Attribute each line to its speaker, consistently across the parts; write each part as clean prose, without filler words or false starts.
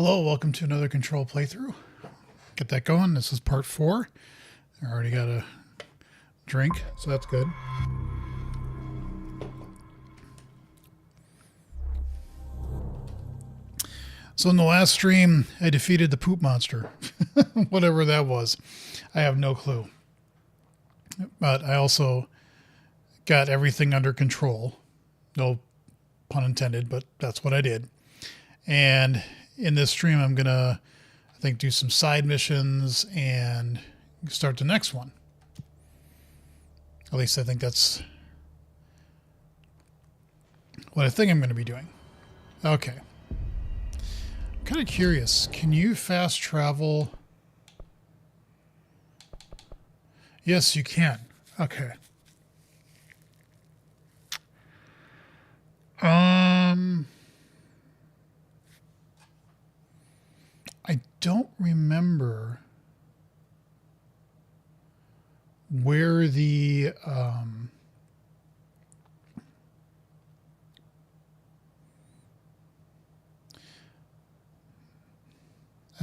Speaker 1: Hello, welcome to another Control playthrough. Get that going. This is part 4. I already got a drink, so that's good. So in the last stream, I defeated the poop monster. Whatever that was. I have no clue. But I also got everything under control. No pun intended, but that's what I did. And in this stream, I'm going to, I think, do some side missions and start the next one. At least I think that's what I think I'm going to be doing. Okay. I'm kind of curious. Can you fast travel? Yes, you can. Okay. I don't remember where the I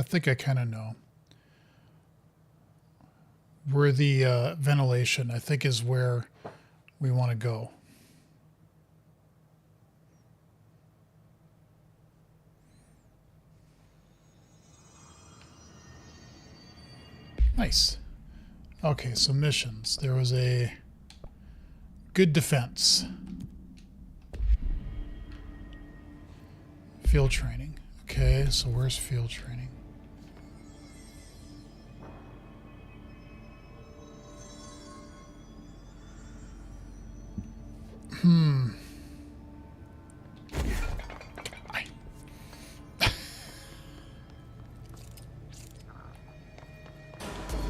Speaker 1: think I kind of know where the ventilation, I think, is where we want to go. Nice. Okay, so missions. There was a good defense. Field training. Okay, so where's field training?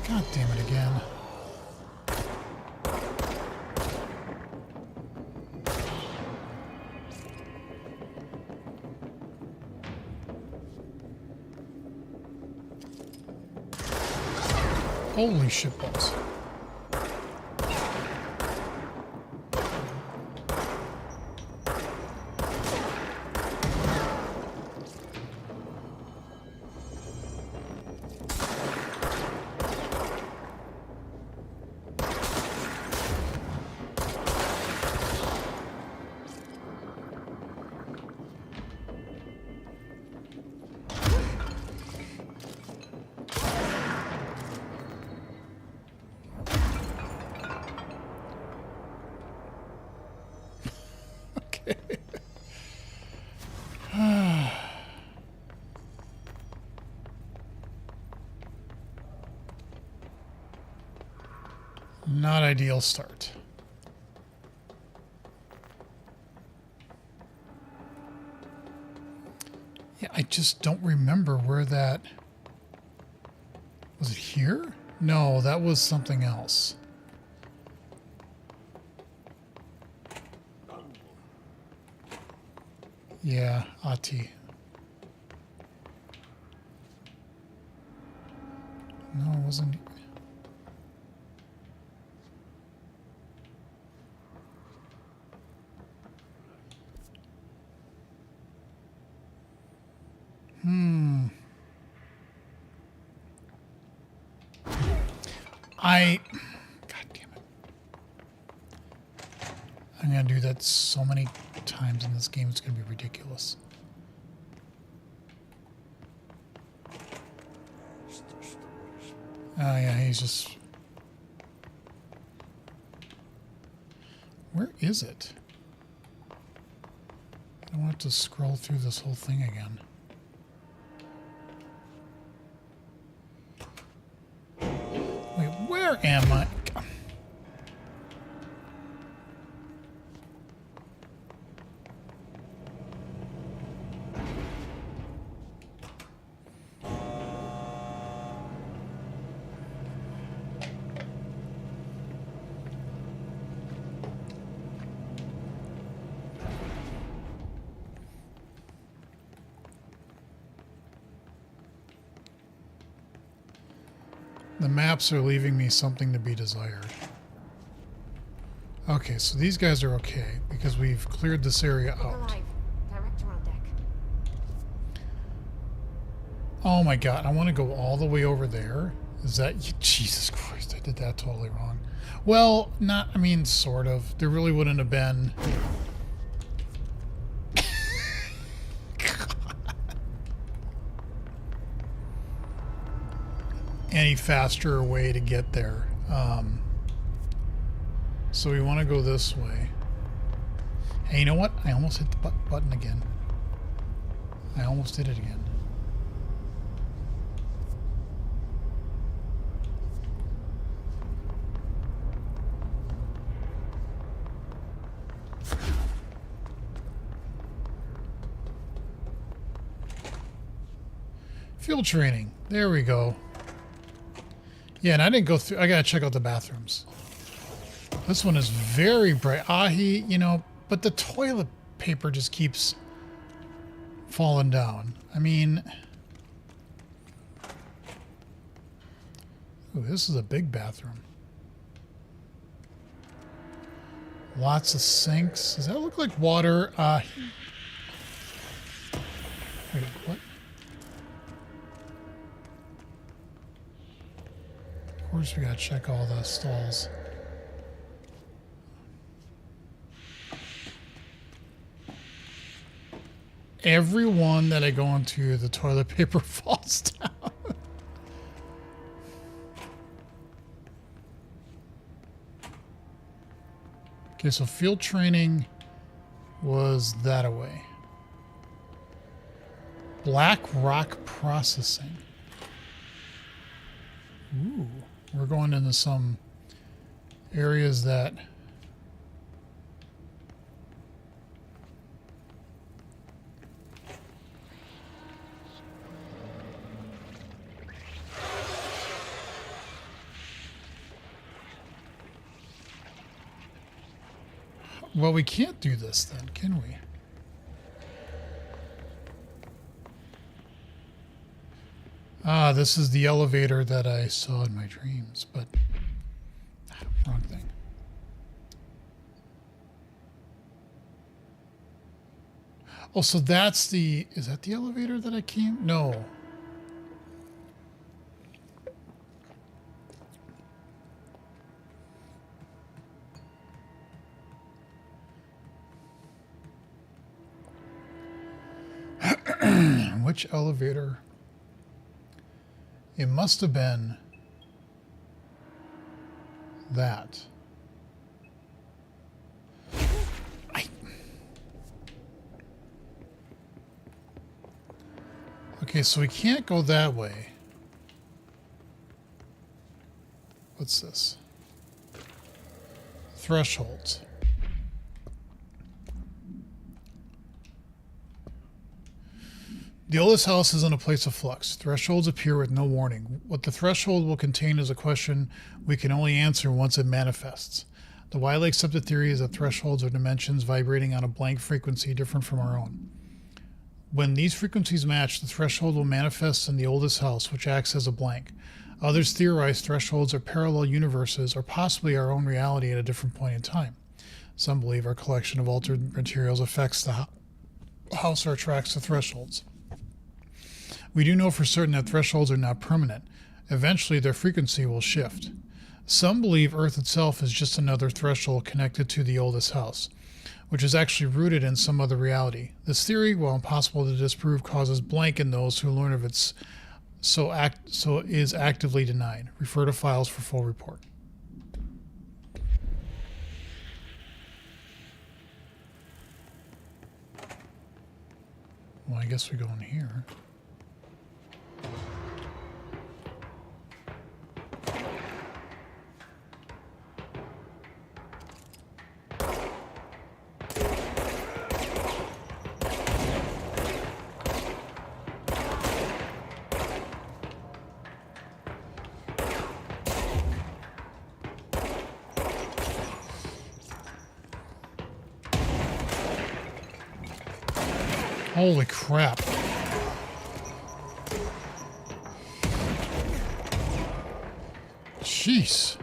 Speaker 1: God damn it again. Holy shitballs. Not ideal start. Yeah, I just don't remember where that... Was it here? No, that was something else. Yeah, Ati. No, it wasn't... God damn it. I'm going to do that so many times in this game, it's going to be ridiculous. Oh, yeah, he's just... Where is it? I don't want to scroll through this whole thing again. Wait, where am I? The maps are leaving me something to be desired. Okay, so these guys are okay because we've cleared this area out.
Speaker 2: Alive. Director on deck.
Speaker 1: Oh my god, I want to go all the way over there. Is that... Jesus Christ, I did that totally wrong. Well, not... I mean, sort of. There really wouldn't have been... any faster way to get there. So we want to go this way. Hey, you know what? I almost hit the button again. I almost did it again. Field training. There we go. Yeah, and I didn't go through... I gotta check out the bathrooms. This one is very bright. You know, but the toilet paper just keeps falling down. I mean... Ooh, this is a big bathroom. Lots of sinks. Does that look like water? Wait, what? Of course we gotta check all the stalls. Every one that I go into, the toilet paper falls down. Okay, so field training was that away. Black rock processing. Ooh, we're going into some areas that... Well, we can't do this then, can we? Ah, this is the elevator that I saw in my dreams, but... wrong thing. Oh, so that's the... Is that the elevator that I came... No. Which elevator? It must have been that. Okay, so we can't go that way. What's this? Thresholds. The oldest house is in a place of flux. Thresholds appear with no warning. What the threshold will contain is a question we can only answer once it manifests. The widely accepted theory is that thresholds are dimensions vibrating on a blank frequency different from our own. When these frequencies match, the threshold will manifest in the oldest house, which acts as a blank. Others theorize thresholds are parallel universes or possibly our own reality at a different point in time. Some believe our collection of altered materials affects the house or attracts the thresholds. We do know for certain that thresholds are not permanent. Eventually, their frequency will shift. Some believe Earth itself is just another threshold connected to the oldest house, which is actually rooted in some other reality. This theory, while impossible to disprove, causes blank in those who learn of it, so is actively denied. Refer to files for full report. Well, I guess we go in here. Holy crap. Jeez.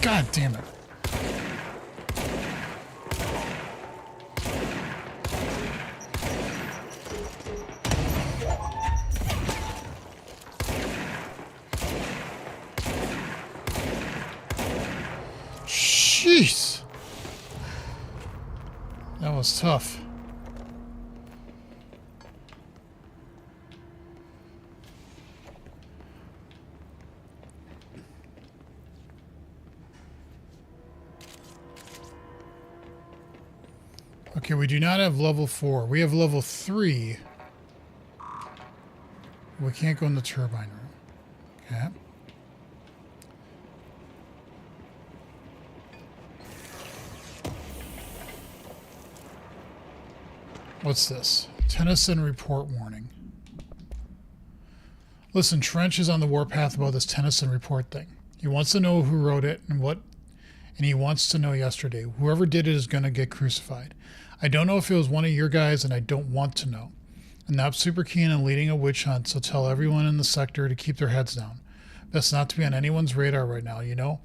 Speaker 1: God damn it. Jeez. That was tough. Okay, we do not have level 4. We have level 3. We can't go in the turbine room. Okay. What's this? Tennyson report warning. Listen, Trench is on the warpath about this Tennyson report thing. He wants to know who wrote it and what, and he wants to know yesterday. Whoever did it is going to get crucified. I don't know if it was one of your guys, and I don't want to know. I'm not super keen on leading a witch hunt, so tell everyone in the sector to keep their heads down. Best not to be on anyone's radar right now, you know?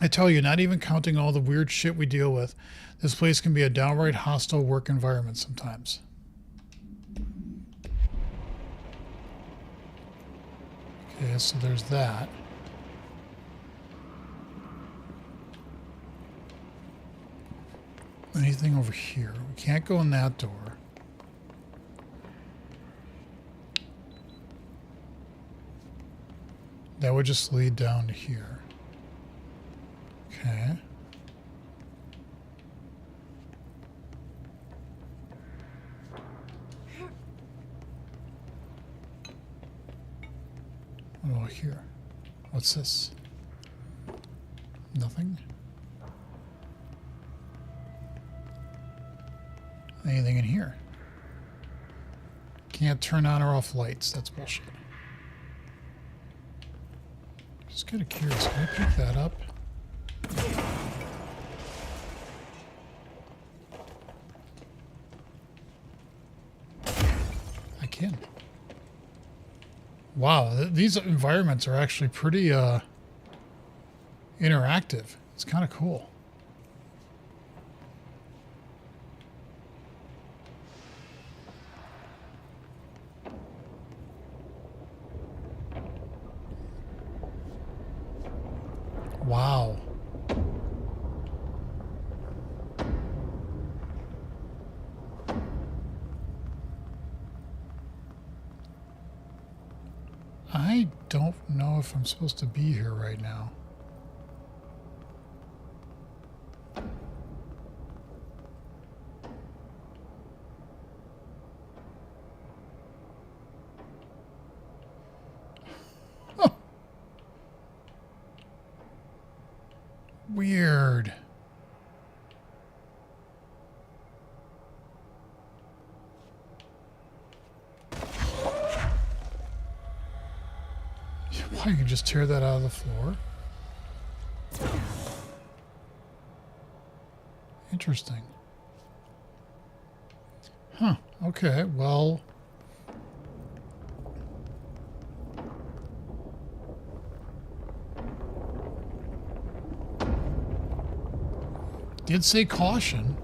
Speaker 1: I tell you, not even counting all the weird shit we deal with, this place can be a downright hostile work environment sometimes. Okay, so there's that. Anything over here? We can't go in that door. That would just lead down to here. Okay. What about here? What's this? Nothing? Anything in here? Can't turn on or off lights. That's bullshit. Just kind of curious. Can I pick that up? I can. Wow, these environments are actually pretty interactive. It's kind of cool. Wow. I don't know if I'm supposed to be here right now. Huh. Weird. Why, you can just tear that out of the floor? Interesting. Huh. Okay, well... Did say caution.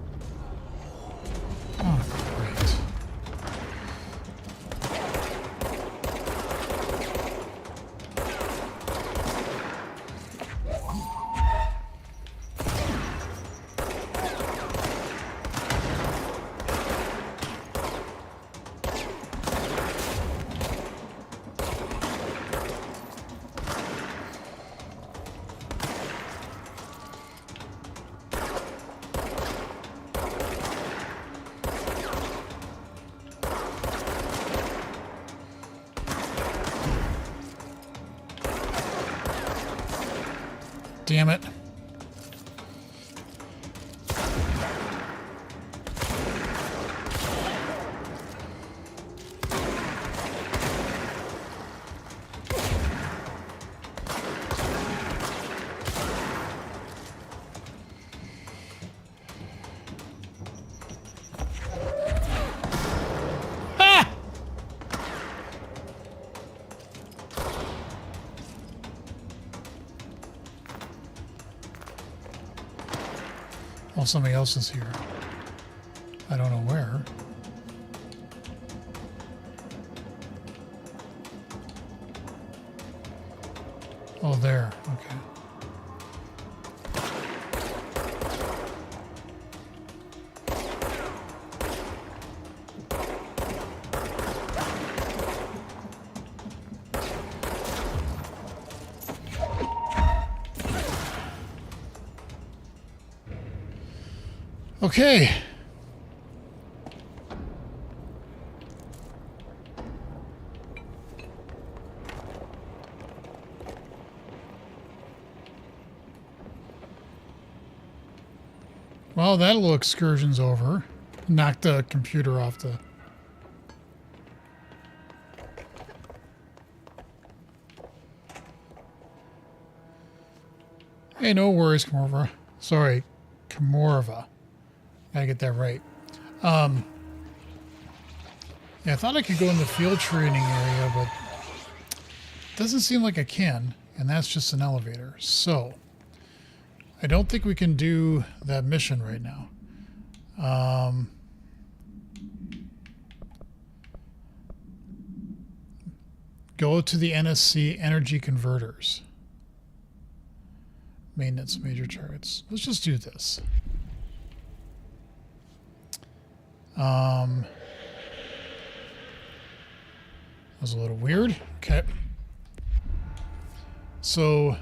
Speaker 1: Oh, great. Damn it. Oh, somebody else is here. I don't know where. Oh, there. Okay. Okay. Well, that little excursion's over. Knocked the computer off the... Hey, no worries, Kamorva. Sorry, Kamorva. Gotta get that right. Yeah, I thought I could go in the field training area, but it doesn't seem like I can, and that's just an elevator. So, I don't think we can do that mission right now. Go to the NSC energy converters. Maintenance major targets. Let's just do this. That was a little weird. Okay. So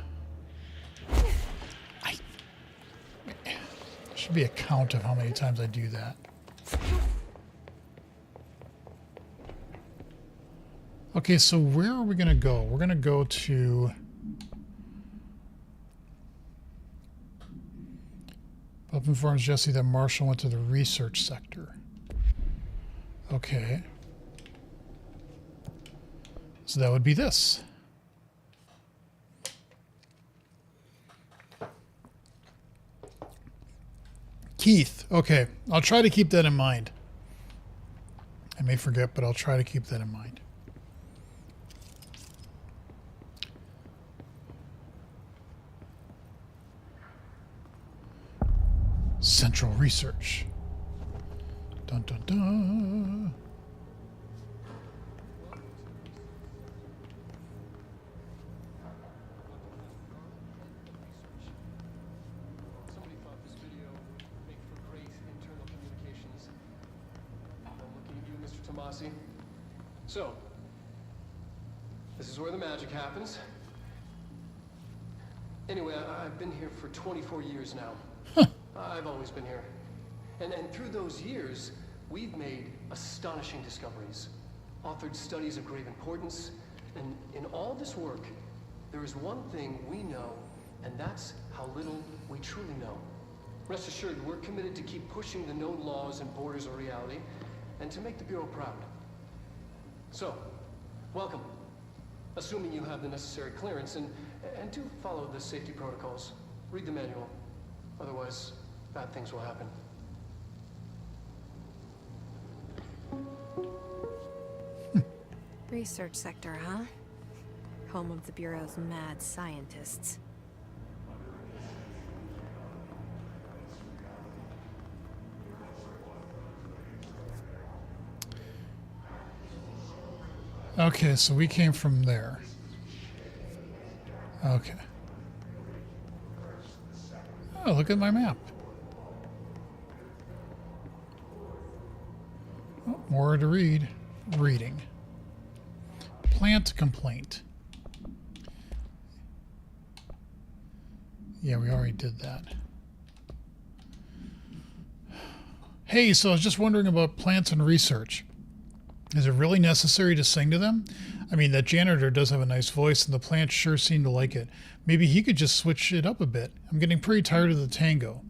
Speaker 1: should be a count of how many times I do that. Okay, so where are we going to go? We're going to go to... Bob informs Jesse that Marshall went to the research sector. Okay. So that would be this. Keith. Okay. I'll try to keep that in mind. I may forget, but I'll try to keep that in mind. Central Research. Dun dun dun.
Speaker 2: Somebody thought this video would make for great internal communications. I'm looking at you, Mr. Tomasi. So, this is where the magic happens. Anyway, I've been here for 24 years now. I've always been here. And through those years, we've made astonishing discoveries, authored studies of grave importance, and in all this work, there is one thing we know, and that's how little we truly know. Rest assured, we're committed to keep pushing the known laws and borders of reality, and to make the Bureau proud. So, welcome. Assuming you have the necessary clearance, and do follow the safety protocols. Read the manual. Otherwise, bad things will happen.
Speaker 3: Research sector, huh? Home of the Bureau's mad scientists.
Speaker 1: Okay, so we came from there. Okay. Oh, look at my map. Oh, more to read. Reading. Plant complaint. Yeah, we already did that. Hey, so I was just wondering about plants and research. Is it really necessary to sing to them? I mean, that janitor does have a nice voice, and the plants sure seem to like it. Maybe he could just switch it up a bit. I'm getting pretty tired of the tango.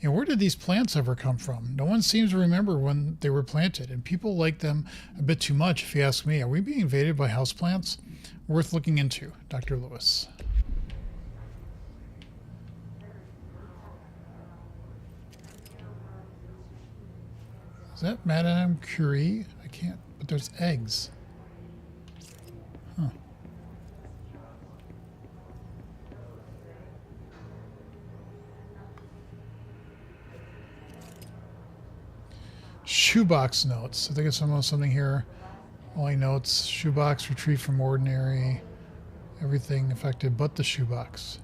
Speaker 1: And where did these plants ever come from? No one seems to remember when they were planted, and people like them a bit too much, if you ask me. Are we being invaded by houseplants? Worth looking into. Dr. Lewis. Is that Madame Curie? I can't, but there's eggs. Huh. Shoebox notes. I think it's something here. Only notes. Shoebox retrieved from ordinary. Everything affected but the shoebox.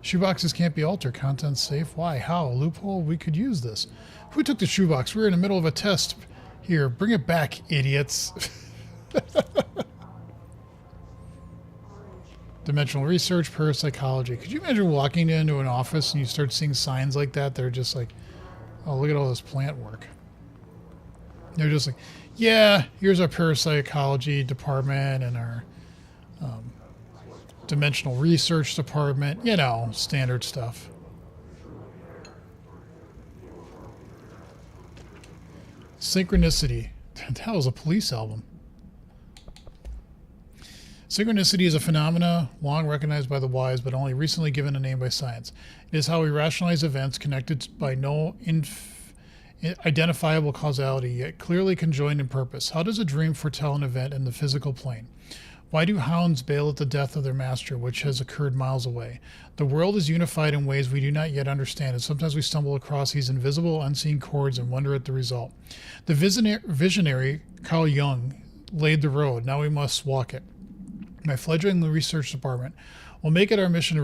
Speaker 1: Shoeboxes can't be altered. Contents safe. Why? How? A loophole? We could use this. Who took the shoebox? We're in the middle of a test. Here, bring it back, idiots. Dimensional research, parapsychology. Could you imagine walking into an office and you start seeing signs like that? They're just like, oh, look at all this plant work. They're just like, yeah, here's our parapsychology department and our dimensional research department. You know, standard stuff. Synchronicity. That was a Police album. Synchronicity is a phenomena long recognized by the wise, but only recently given a name by science. It is how we rationalize events connected by no identifiable causality, yet clearly conjoined in purpose. How does a dream foretell an event in the physical plane? Why do hounds bail at the death of their master, which has occurred miles away? The world is unified in ways we do not yet understand, and sometimes we stumble across these invisible, unseen chords and wonder at the result. The visionary Carl Jung laid the road. Now we must walk it. My fledgling research department will make it our mission to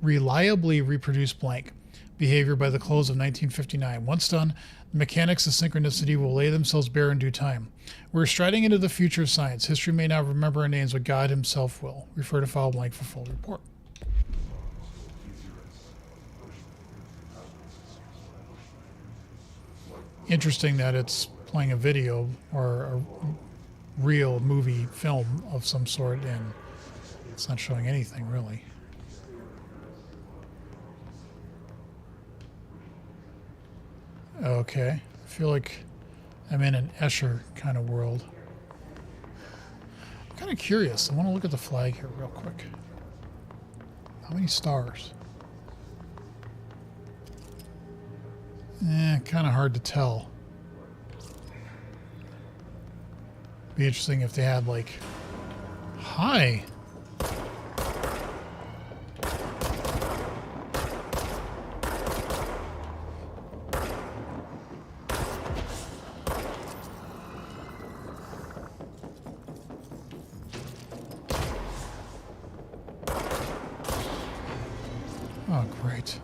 Speaker 1: reliably reproduce blank behavior by the close of 1959. Once done, the mechanics of synchronicity will lay themselves bare in due time. We're striding into the future of science. History may not remember our names, but God himself will. Refer to file blank for full report. Interesting that it's playing a video or a real movie film of some sort, and it's not showing anything really. Okay, I feel like I'm in an Escher kind of world. I'm kind of curious. I want to look at the flag here real quick. How many stars? Kind of hard to tell. Be interesting if they had like, hi. Oh, great.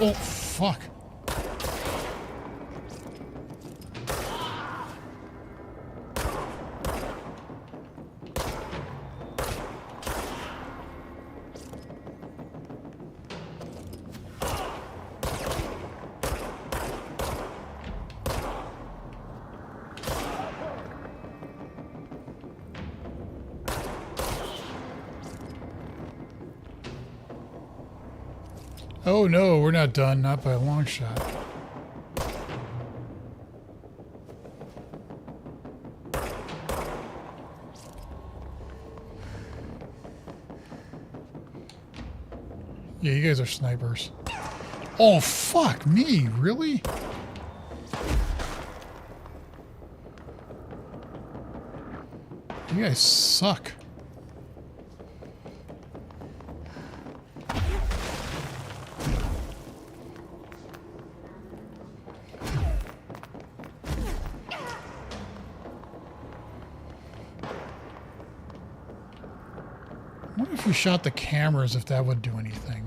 Speaker 1: Oh, fuck. Oh no, we're not done, not by a long shot. Yeah, you guys are snipers. Oh, fuck me, really? You guys suck. I wonder if we shot the cameras, if that would do anything.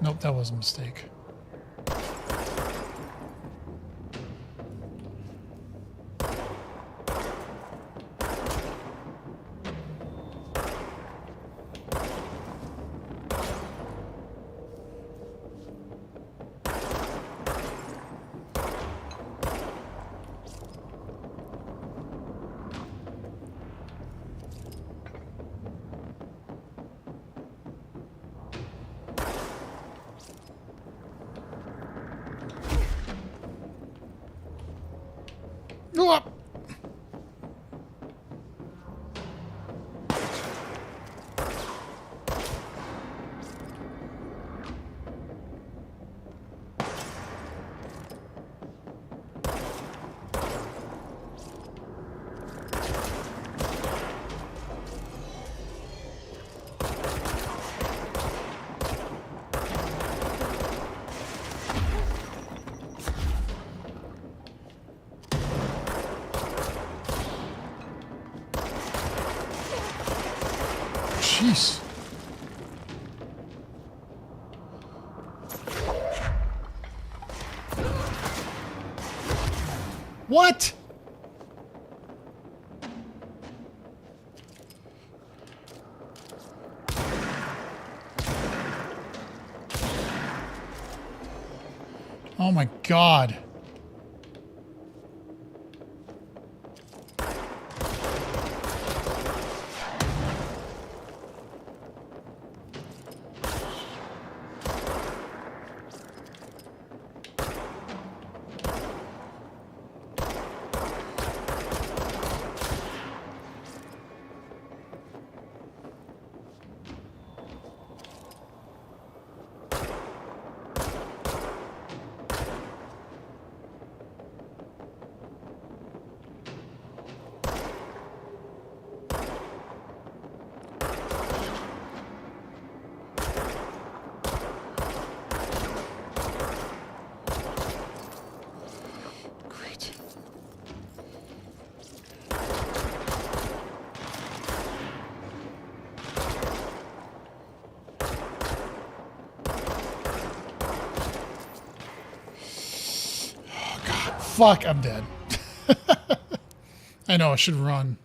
Speaker 1: Nope, that was a mistake. Go up. jeez. What? Oh my God. Great. Oh God, fuck, I'm dead. I know, I should run.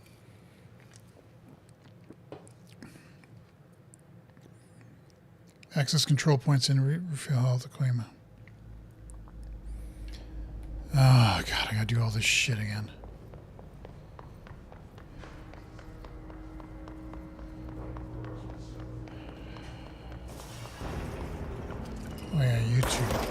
Speaker 1: Access control points and refill health claim. Oh God, I gotta do all this shit again. Oh yeah, YouTube.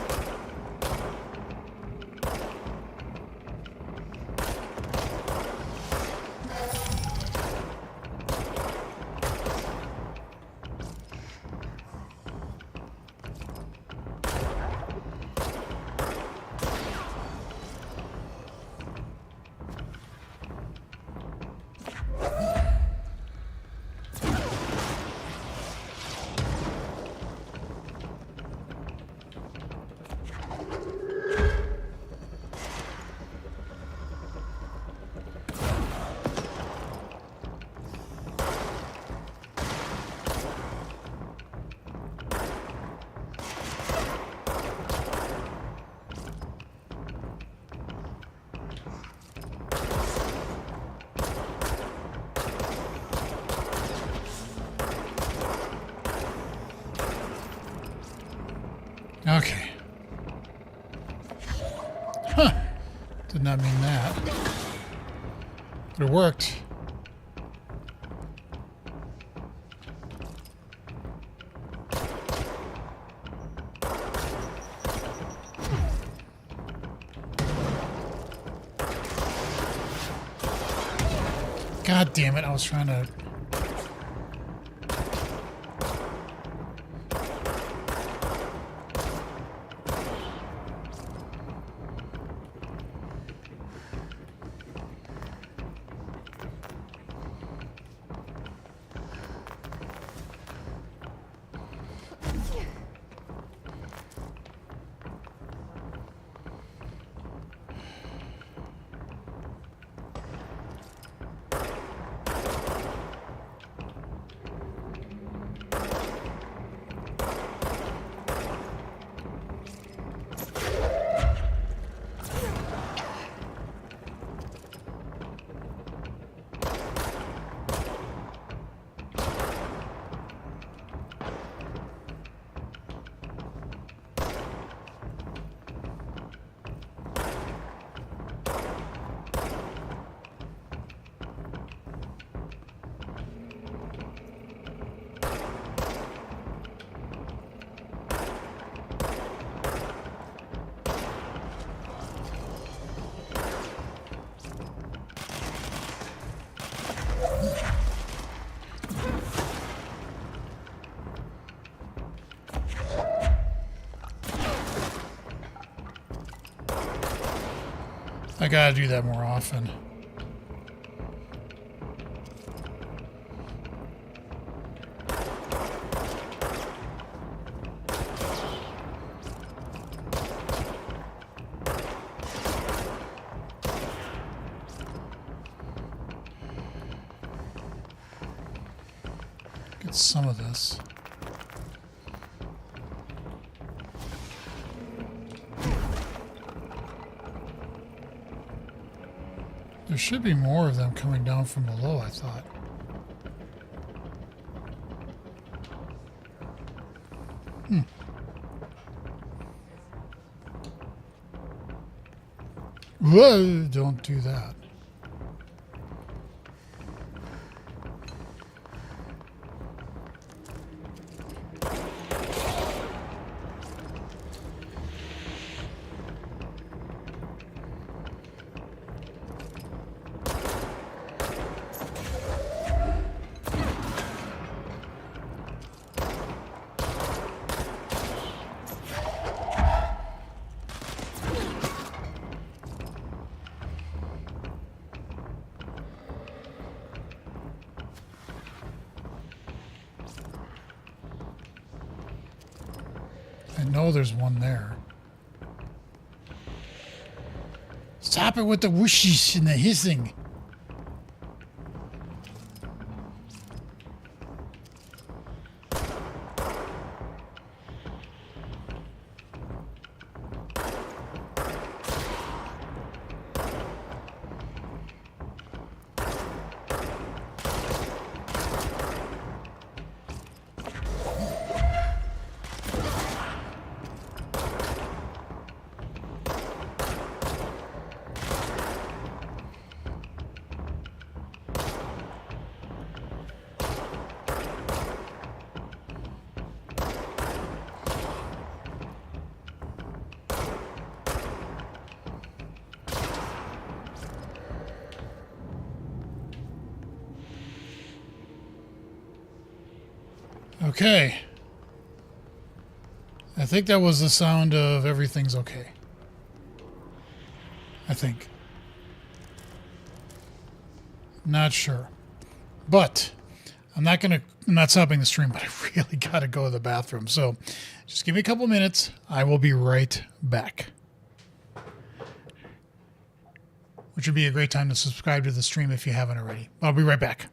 Speaker 1: Okay. Huh. Did not mean that. But it worked. God damn it, I was trying to... I gotta do that more often. get some of this. There should be more of them coming down from below, I thought. Whoa, don't do that. I know there's one there. Stop it with the whooshies and the hissing. Okay. I think that was the sound of everything's okay. I think. Not sure. But I'm not stopping the stream, but I really gotta go to the bathroom. So just give me a couple minutes. I will be right back. Which would be a great time to subscribe to the stream if you haven't already. I'll be right back.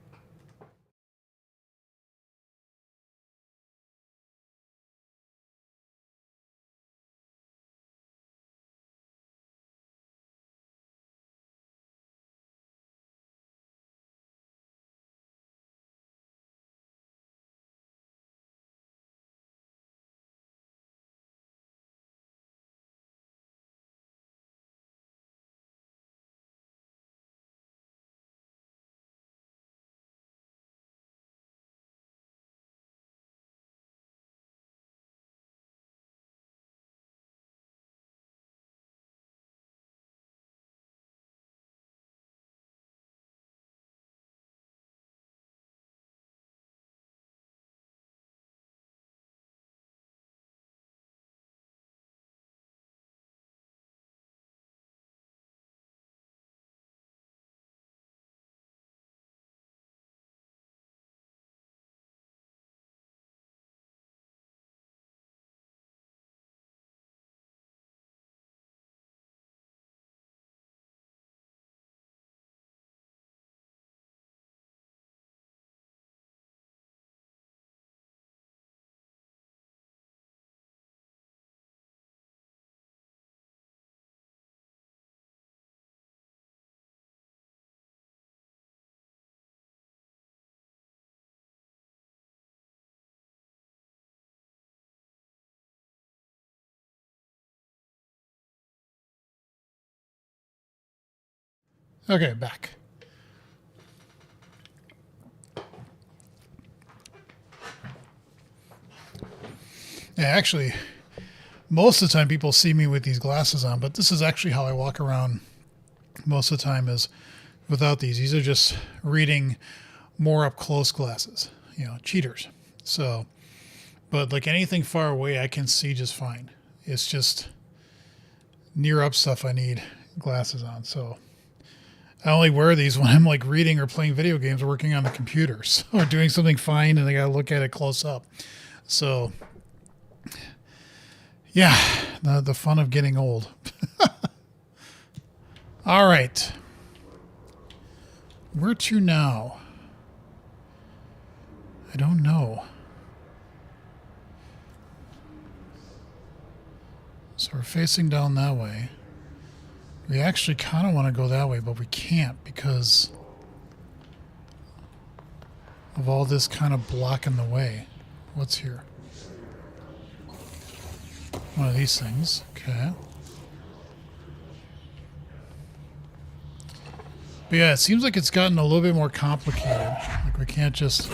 Speaker 1: Okay, back. Yeah, actually, most of the time people see me with these glasses on, but this is actually how I walk around most of the time is without these. These are just reading more up close glasses, you know, cheaters. So, but like anything far away, I can see just fine. It's just near up stuff I need glasses on. So I only wear these when I'm like reading or playing video games or working on the computer or doing something fine and I got to look at it close up. So yeah, the fun of getting old. All right. Where to now? I don't know. So we're facing down that way. We actually kind of want to go that way, but we can't because of all this kind of blocking the way. What's here? One of these things. Okay. But yeah, it seems like it's gotten a little bit more complicated. Like we can't just...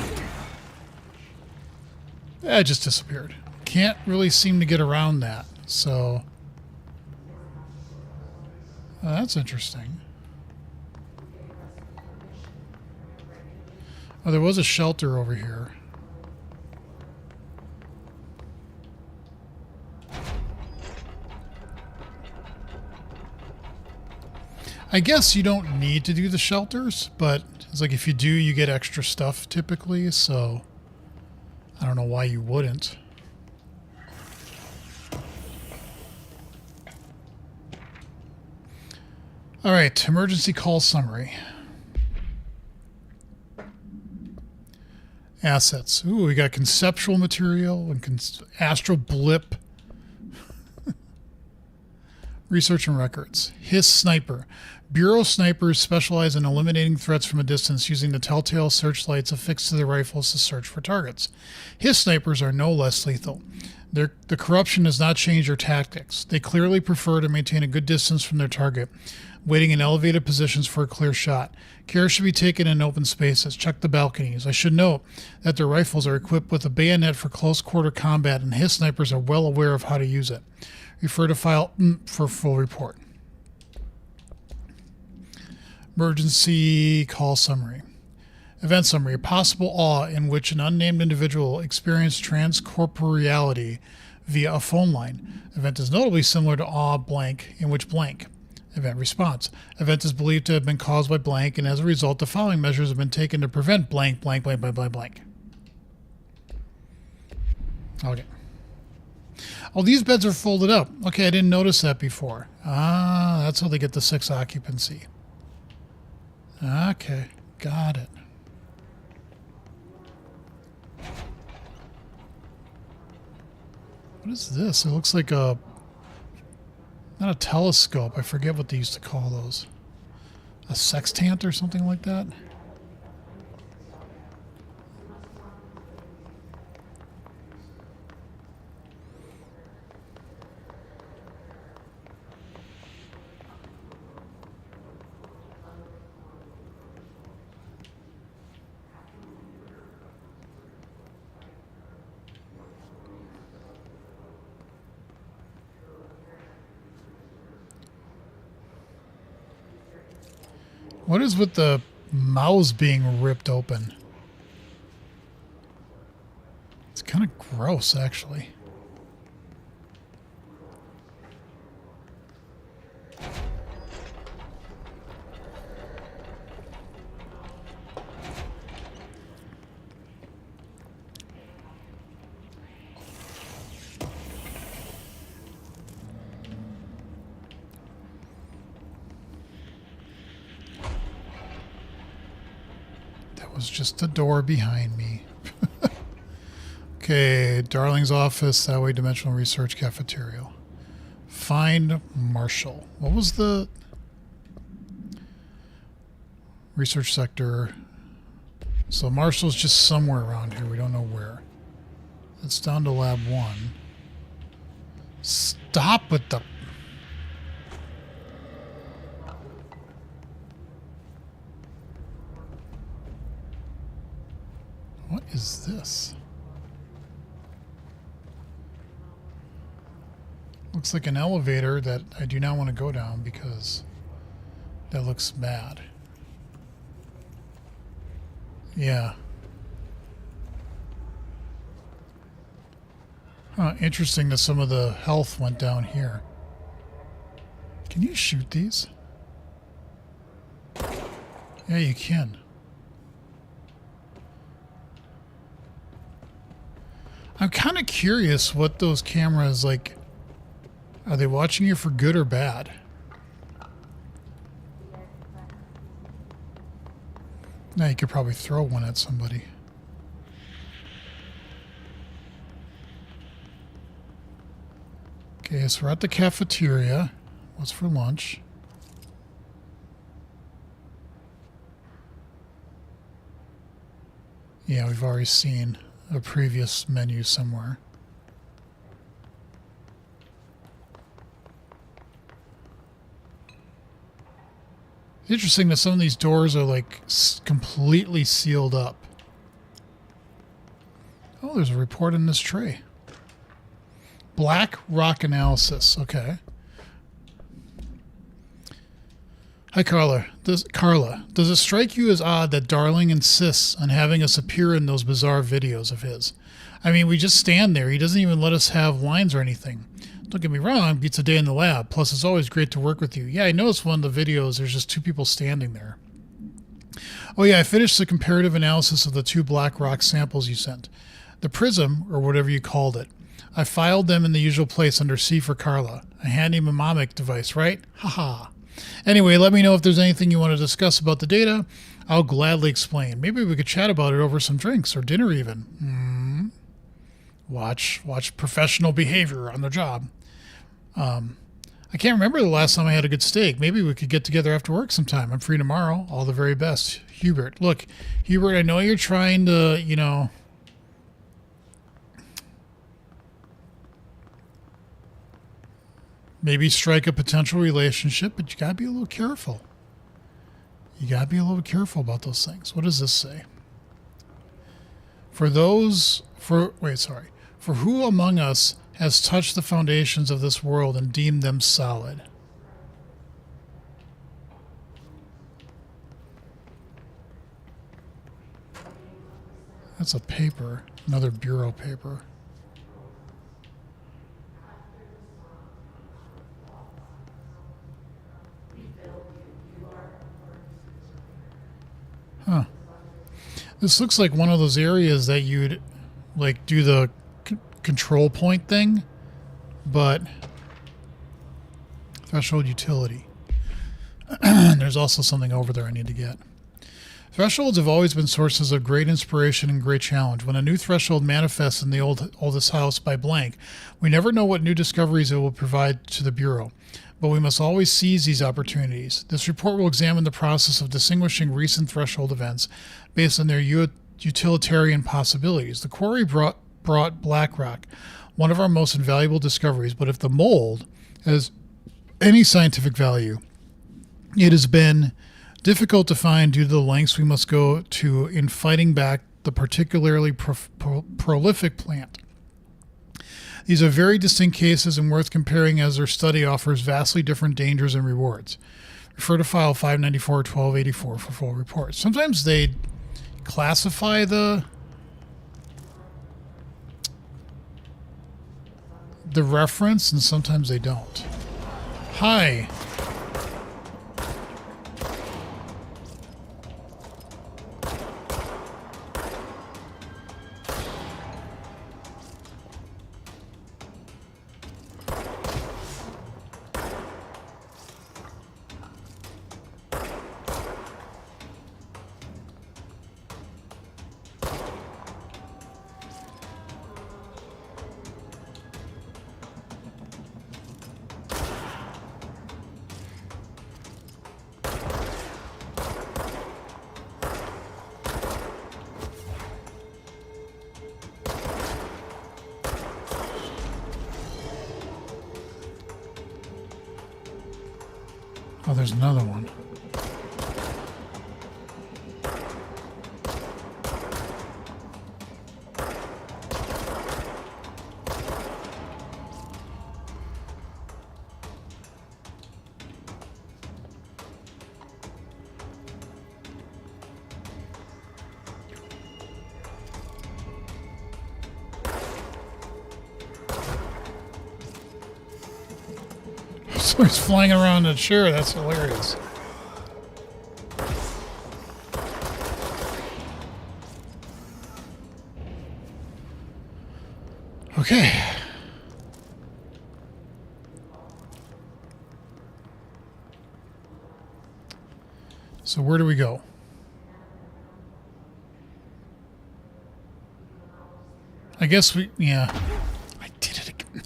Speaker 1: It just disappeared. Can't really seem to get around that. So... that's interesting. Oh, there was a shelter over here. I guess you don't need to do the shelters, but it's like if you do, you get extra stuff typically, so I don't know why you wouldn't. All right, emergency call summary. Assets. Ooh, we got conceptual material and astral blip. Research and records. Hiss sniper. Bureau snipers specialize in eliminating threats from a distance using the telltale searchlights affixed to their rifles to search for targets. Hiss snipers are no less lethal. The corruption has not changed their tactics. They clearly prefer to maintain a good distance from their target, waiting in elevated positions for a clear shot. Care should be taken in open spaces. Check the balconies. I should note that their rifles are equipped with a bayonet for close quarter combat, and Hiss snipers are well aware of how to use it. Refer to file for full report. Emergency call summary. Event summary. A possible awe in which an unnamed individual experienced transcorporeality via a phone line. Event is notably similar to awe blank in which blank. Event response. Event is believed to have been caused by blank, and as a result, the following measures have been taken to prevent blank, blank, blank, blank, blank, blank. Okay. Oh, these beds are folded up. Okay, I didn't notice that before. Ah, that's how they get the 6 occupancy. Okay, got it. What is this? It looks like a... Not a telescope. I forget what they used to call those. A sextant or something like that? What is with the mouths being ripped open? It's kind of gross, actually. Was just a door behind me. Okay, Darling's office, that way dimensional research cafeteria. Find Marshall. What was the research sector? So Marshall's just somewhere around here. We don't know where. It's down to lab 1. Stop with the... What is this? Looks like an elevator that I do not want to go down because that looks bad. Yeah. Huh, interesting that some of the health went down here. Can you shoot these? Yeah, you can. I'm kind of curious what those cameras, like, are they watching you for good or bad? Now you could probably throw one at somebody. Okay, so we're at the cafeteria. What's for lunch? Yeah, we've already seen a previous menu somewhere. Interesting that some of these doors are like completely sealed up. Oh, there's a report in this tray. Black rock analysis. Okay. Hi, Carla. Does it strike you as odd that Darling insists on having us appear in those bizarre videos of his? I mean, we just stand there. He doesn't even let us have lines or anything. Don't get me wrong, beats a day in the lab. Plus, it's always great to work with you. Yeah, I noticed one of the videos, there's just two people standing there. Oh yeah, I finished the comparative analysis of the 2 black rock samples you sent. The prism, or whatever you called it. I filed them in the usual place under C for Carla. A handy mnemonic device, right? Haha. Anyway, let me know if there's anything you want to discuss about the data. I'll gladly explain. Maybe we could chat about it over some drinks or dinner even. Watch professional behavior on the job. I can't remember the last time I had a good steak. Maybe we could get together after work sometime. I'm free tomorrow. All the very best. Hubert. Look, Hubert, I know you're trying to, maybe strike a potential relationship, but you gotta be a little careful. You gotta be a little careful about those things. What does this say? For who among us has touched the foundations of this world and deemed them solid? That's a paper, another bureau paper. Huh. This looks like one of those areas that you'd like do the control point thing, but threshold utility. There's also something over there I need to get. Thresholds have always been sources of great inspiration and great challenge. When a new threshold manifests in the oldest house by blank, we never know what new discoveries it will provide to the Bureau. But we must always seize these opportunities. This report will examine the process of distinguishing recent threshold events based on their utilitarian possibilities. The quarry brought black rock, one of our most invaluable discoveries, but if the mold has any scientific value, it has been difficult to find due to the lengths we must go to in fighting back the particularly prolific plant. These are very distinct cases and worth comparing as their study offers vastly different dangers and rewards. Refer to file 594-1284 for full reports. Sometimes they classify the reference and sometimes they don't. Hi. Oh, there's another one. So he's flying around a chair. That's hilarious. Okay. So where do we go? I guess yeah. I did it again.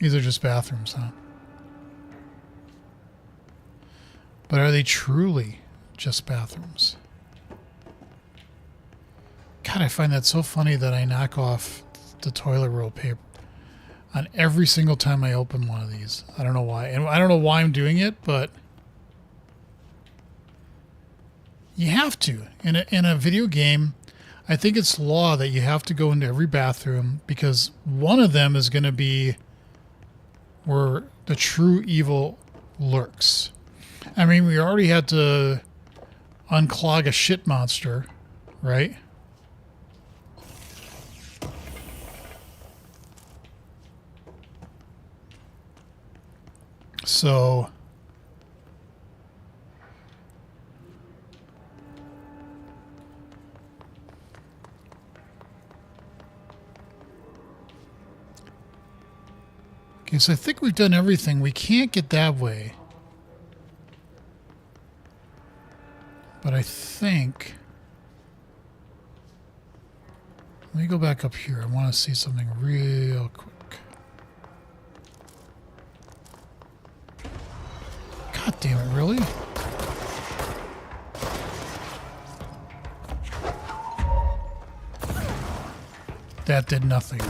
Speaker 1: These are just bathrooms, huh? But are they truly just bathrooms? God, I find that so funny that I knock off the toilet roll paper on every single time I open one of these. I don't know why. And I don't know why I'm doing it, but you have to. In a video game, I think it's law that you have to go into every bathroom because one of them is going to be where the true evil lurks. I mean, we already had to unclog a shit monster, right? So okay, so I think we've done everything. We can't get that way. But I think... Let me go back up here. I want to see something real quick. God damn it, really? That did nothing.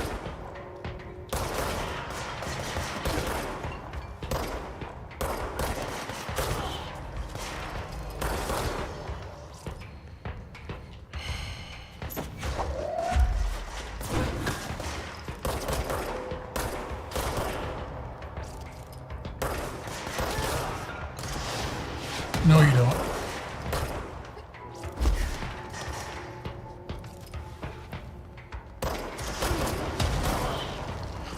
Speaker 1: No, you don't.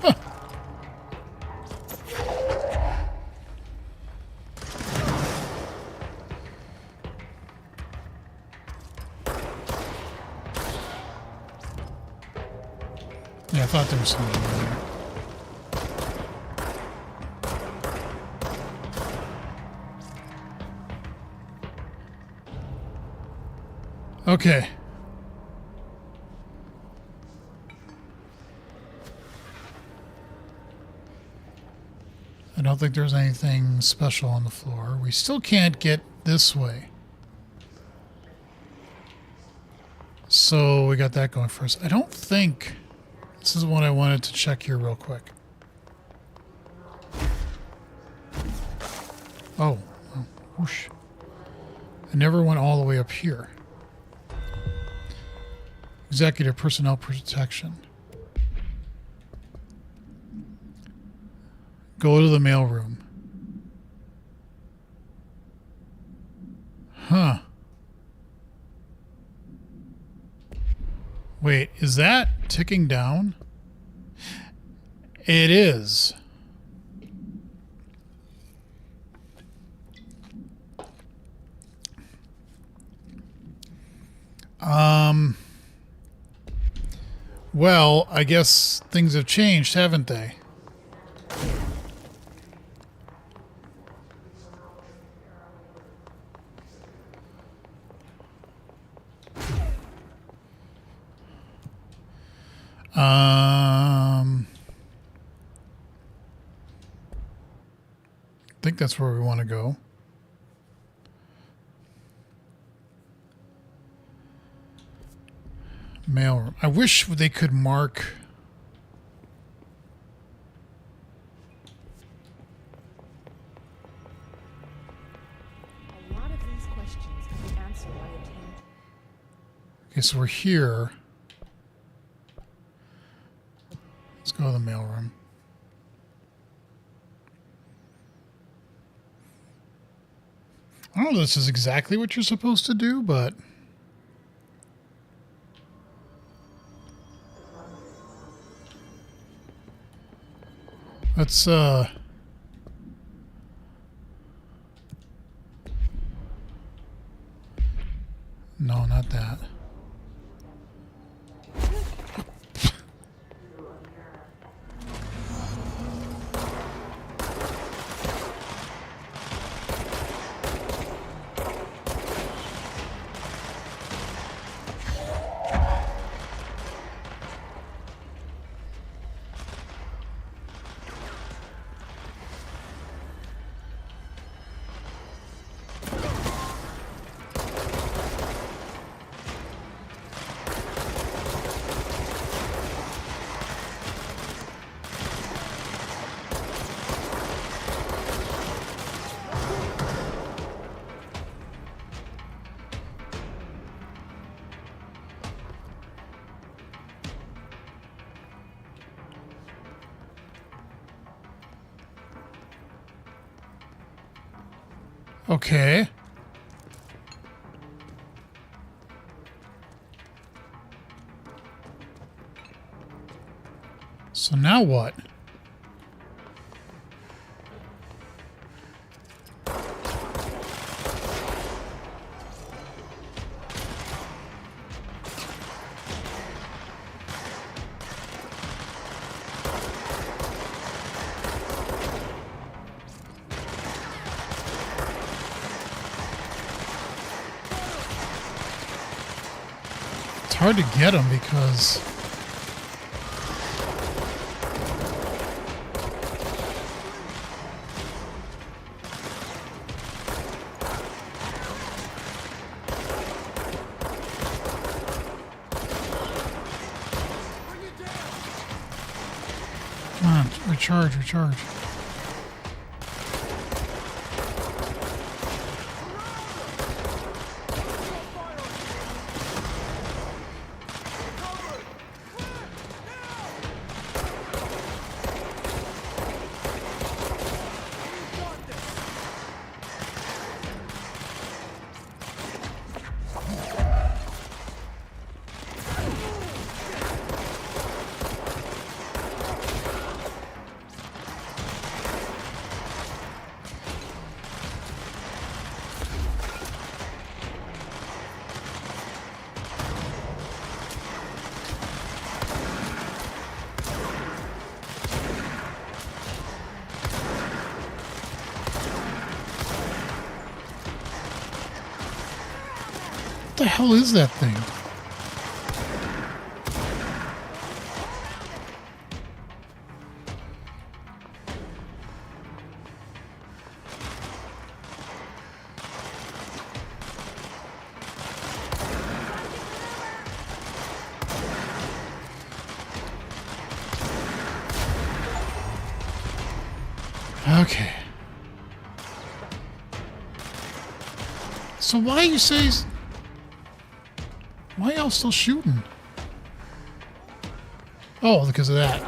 Speaker 1: Huh. Yeah, I thought there was something in there. Okay. I don't think there's anything special on the floor. We still can't get this way. So we got that going for us. I don't think... This is what I wanted to check here real quick. Oh. Whoosh. I never went all the way up here. Executive Personnel Protection. Go to the mailroom. Huh. Wait, is that ticking down? It is. Well, I guess things have changed, haven't they? I think that's where we want to go. Mailroom. I wish they could mark...
Speaker 4: A lot of these questions can be answered by a team.
Speaker 1: Okay, so we're here. Let's go to the mailroom. I don't know if this is exactly what you're supposed to do, but... Let's, No, not that. Okay. So now what? It's hard to get them because... Come on, recharge, recharge. What the hell is that thing? Okay. So why you say... Why y'all still shooting? Oh, because of that.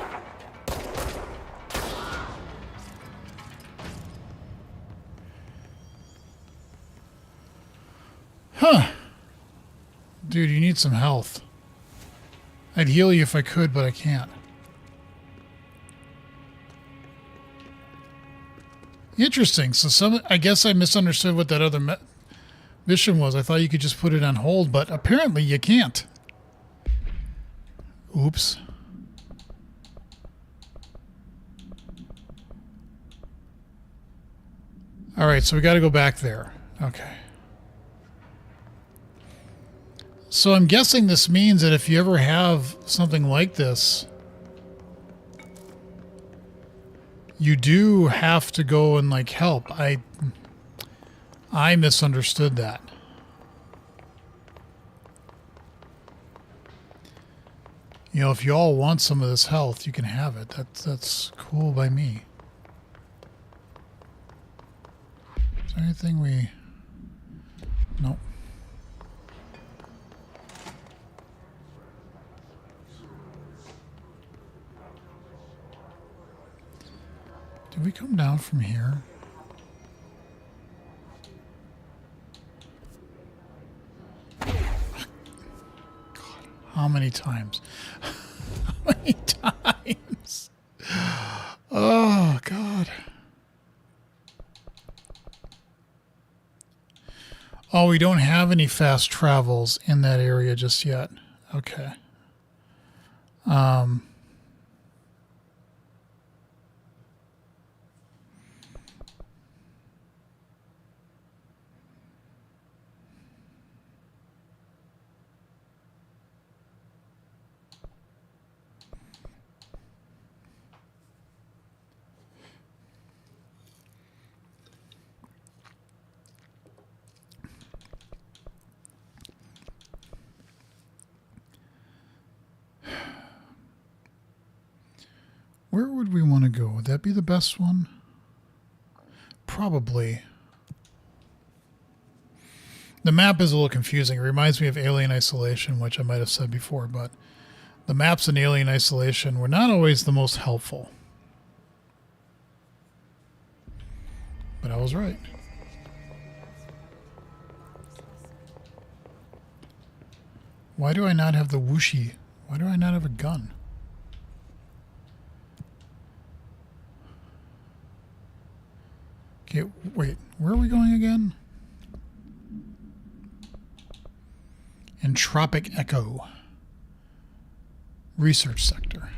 Speaker 1: Huh. Dude, you need some health. I'd heal you if I could, but I can't. Interesting. So I guess I misunderstood what that other mission was. I thought you could just put it on hold, but apparently you can't. Oops. All right, so we got to go back there. Okay. So I'm guessing this means that if you ever have something like this, you do have to go and like help. I misunderstood that. You know, if you all want some of this health, you can have it. That's cool by me. Is there anything we... Nope. Did we come down from here? God, how many times? How many times? Oh, God. Oh, we don't have any fast travels in that area just yet. Okay. Where would we want to go? Would that be the best one? Probably. The map is a little confusing. It reminds me of Alien Isolation, which I might have said before, but the maps in Alien Isolation were not always the most helpful. But I was right. Why do I not have the whooshy? Why do I not have a gun? Okay, wait. Where are we going again? Entropic Echo. Research sector.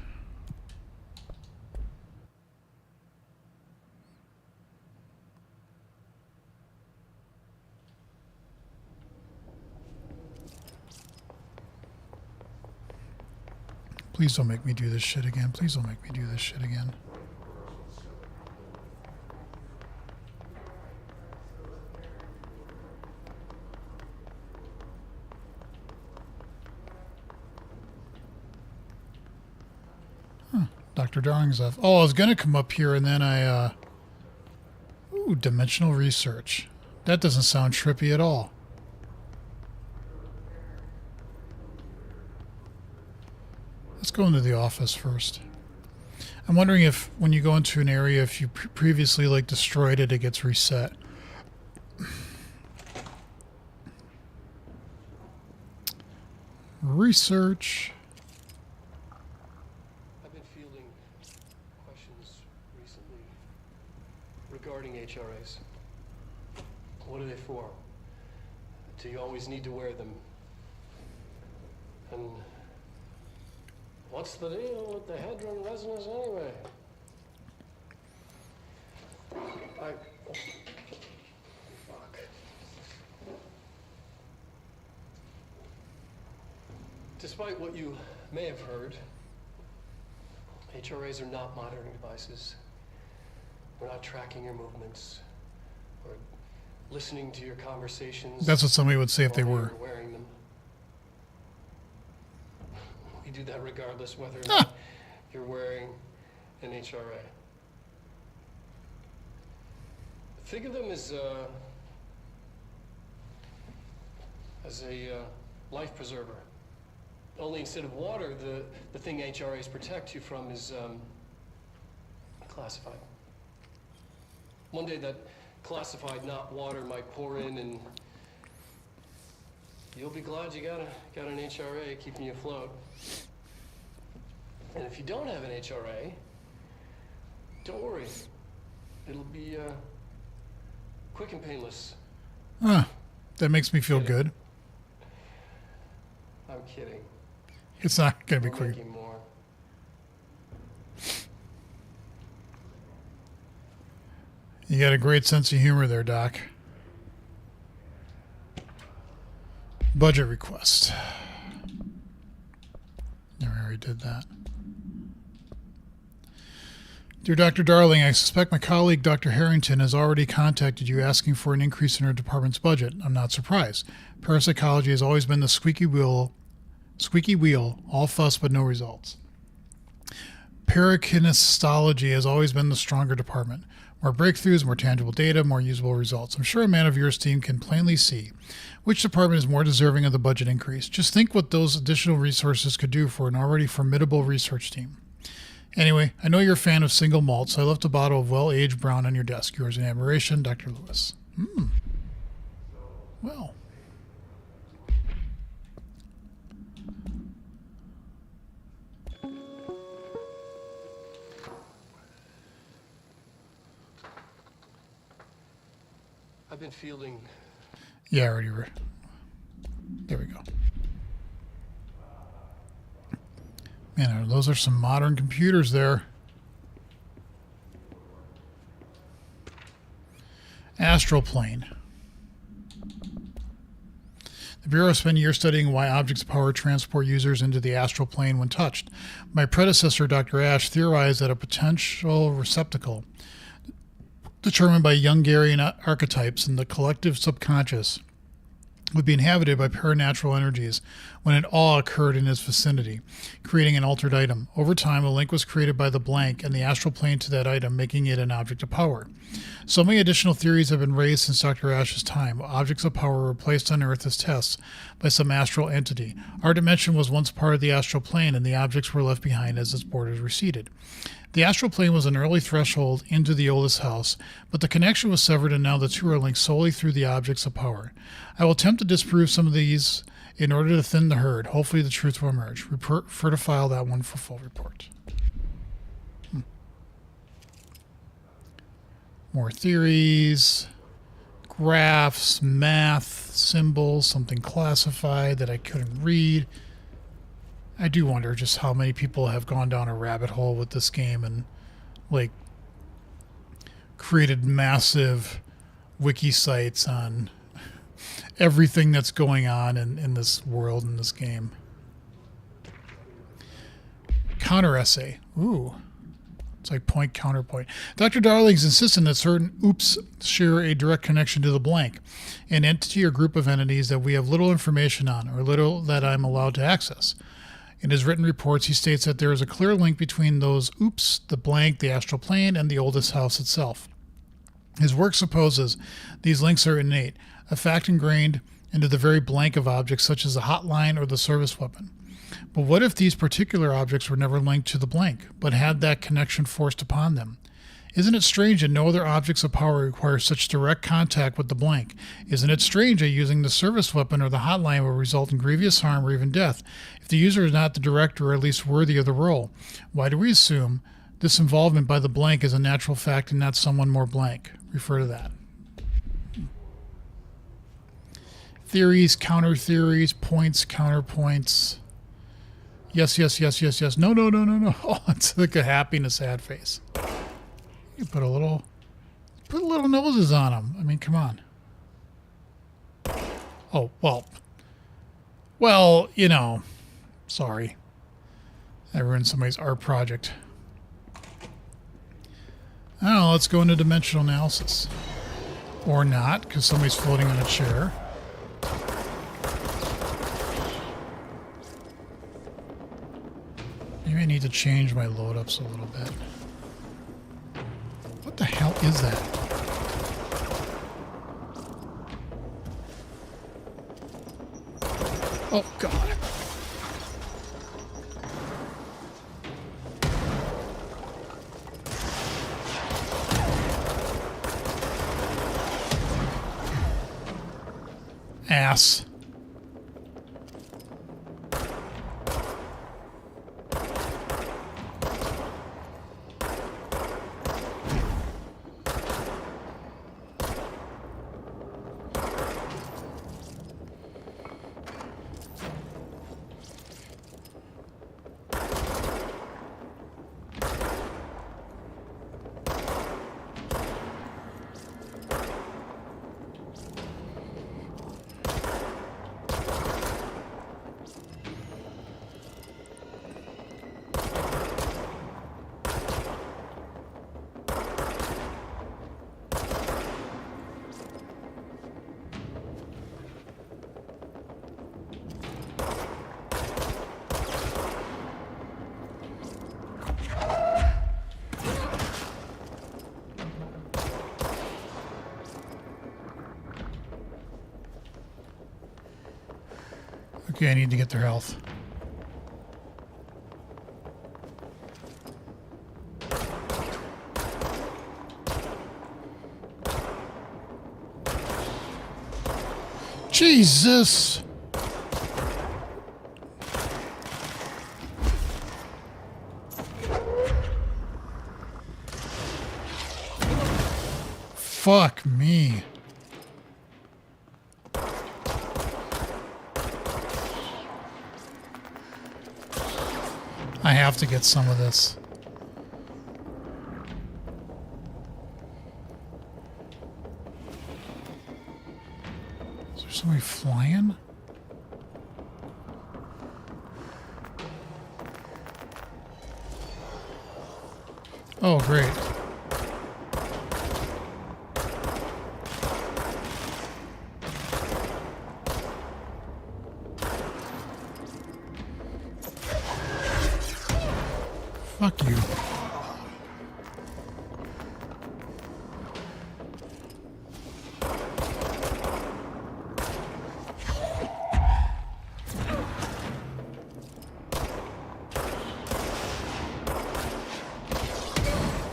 Speaker 1: Please don't make me do this shit again. Please don't make me do this shit again. Dr. Darling's off. Oh, I was going to come up here and then ooh, dimensional research. That doesn't sound trippy at all. Let's go into the office first. I'm wondering if when you go into an area, if you previously like destroyed it, it gets reset. Research.
Speaker 2: I've been fielding questions recently regarding HRAs. What are they for? Do you always need to wear them? And what's the deal with the hadron resonance anyway? Fuck. Despite what you may have heard, HRAs are not monitoring devices. We're not tracking your movements or listening to your conversations.
Speaker 1: That's what somebody would say if they
Speaker 2: while
Speaker 1: were.
Speaker 2: you're wearing them. We do that regardless whether or not you're wearing an HRA. Think of them as a life preserver. Only instead of water, the thing HRAs protect you from is classified. One day that classified, not water, might pour in, and you'll be glad you got an HRA keeping you afloat. And if you don't have an HRA, don't worry. It'll be quick and painless.
Speaker 1: That makes me feel good.
Speaker 2: I'm kidding.
Speaker 1: It's not going to be
Speaker 2: We're
Speaker 1: quick.
Speaker 2: making more.
Speaker 1: You got a great sense of humor there, Doc. Budget request. Yeah, we already did that. Dear Dr. Darling, I suspect my colleague Dr. Harrington has already contacted you asking for an increase in her department's budget. I'm not surprised. Parapsychology has always been the squeaky wheel, all fuss but no results. Parakinestology has always been the stronger department. More breakthroughs, more tangible data, more usable results. I'm sure a man of your esteem can plainly see which department is more deserving of the budget increase. Just think what those additional resources could do for an already formidable research team. Anyway, I know you're a fan of single malt, so I left a bottle of well-aged brown on your desk. Yours in admiration, Dr. Lewis. Well.
Speaker 2: I've been fielding.
Speaker 1: Yeah, I already were. There we go. Man, those are some modern computers there. Astral plane. The Bureau spent years studying why objects of power transport users into the astral plane when touched. My predecessor, Dr. Ash, theorized that a potential receptacle determined by Jungarian archetypes in the collective subconscious would be inhabited by paranatural energies when an awe occurred in its vicinity, creating an altered item. Over time, a link was created by the blank and the astral plane to that item, making it an object of power. So many additional theories have been raised since Dr. Ash's time. Objects of power were placed on Earth as tests by some astral entity. Our dimension was once part of the astral plane, and the objects were left behind as its borders receded. The astral plane was an early threshold into the oldest house, but the connection was severed and now the two are linked solely through the objects of power. I will attempt to disprove some of these in order to thin the herd. Hopefully the truth will emerge. Refer to file that one for full report. More theories, graphs, math, symbols, something classified that I couldn't read. I do wonder just how many people have gone down a rabbit hole with this game and like created massive wiki sites on everything that's going on in this world, in this game. Counter essay. Ooh. It's like point, counterpoint. Dr. Darling's insisting that certain oops share a direct connection to the blank, an entity or group of entities that we have little information on or little that I'm allowed to access. In his written reports, he states that there is a clear link between those oops, the blank, the astral plane, and the oldest house itself. His work supposes these links are innate, a fact ingrained into the very blank of objects such as the hotline or the service weapon. But what if these particular objects were never linked to the blank, but had that connection forced upon them? Isn't it strange that no other objects of power require such direct contact with the blank? Isn't it strange that using the service weapon or the hotline will result in grievous harm or even death if the user is not the director or at least worthy of the role? Why do we assume this involvement by the blank is a natural fact and not someone more blank? Refer to that. Theories, counter theories, points, counterpoints. Yes, yes, yes, yes, yes. No, no, no, no, no. Oh, it's like a happy and a sad face. You put little noses on them. I mean, come on. Oh, well, you know, sorry. I ruined somebody's art project. Oh, let's go into dimensional analysis. Or not, because somebody's floating on a chair. Maybe I need to change my load-ups a little bit. What the hell is that? Oh, God. Ass. Okay, I need to get their health. Jesus! Fuck me. I have to get some of this. Is there somebody flying? Oh, great. Fuck you.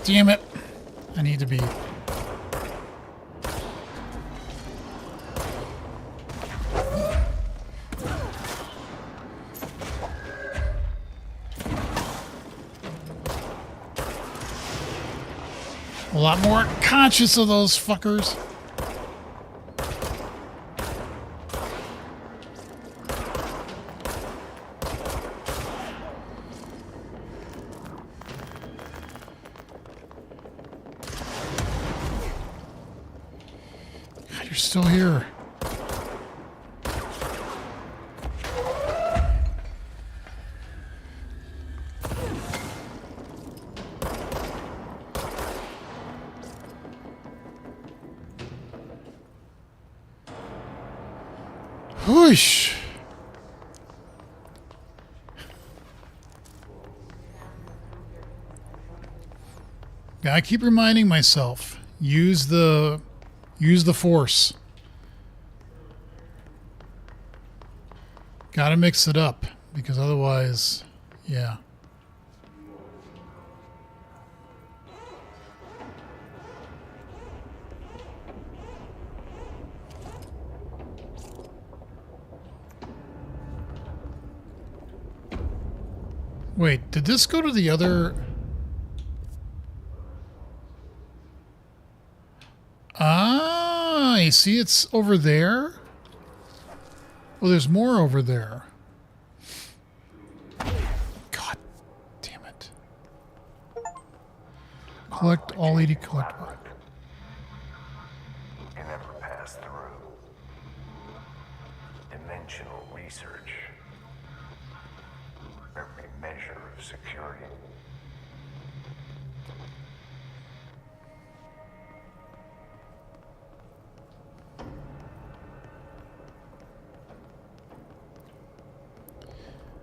Speaker 1: Damn it. I need to be... lot more conscious of those fuckers. God, you're still here. Whoosh. I keep reminding myself, use the force. Gotta mix it up, because otherwise, yeah. Wait, did this go to the other... Ah, you see it's over there? Well, there's more over there. God damn it. Collect all 80 collectibles.
Speaker 5: Can never pass through. Dimensional research. Every measure of security.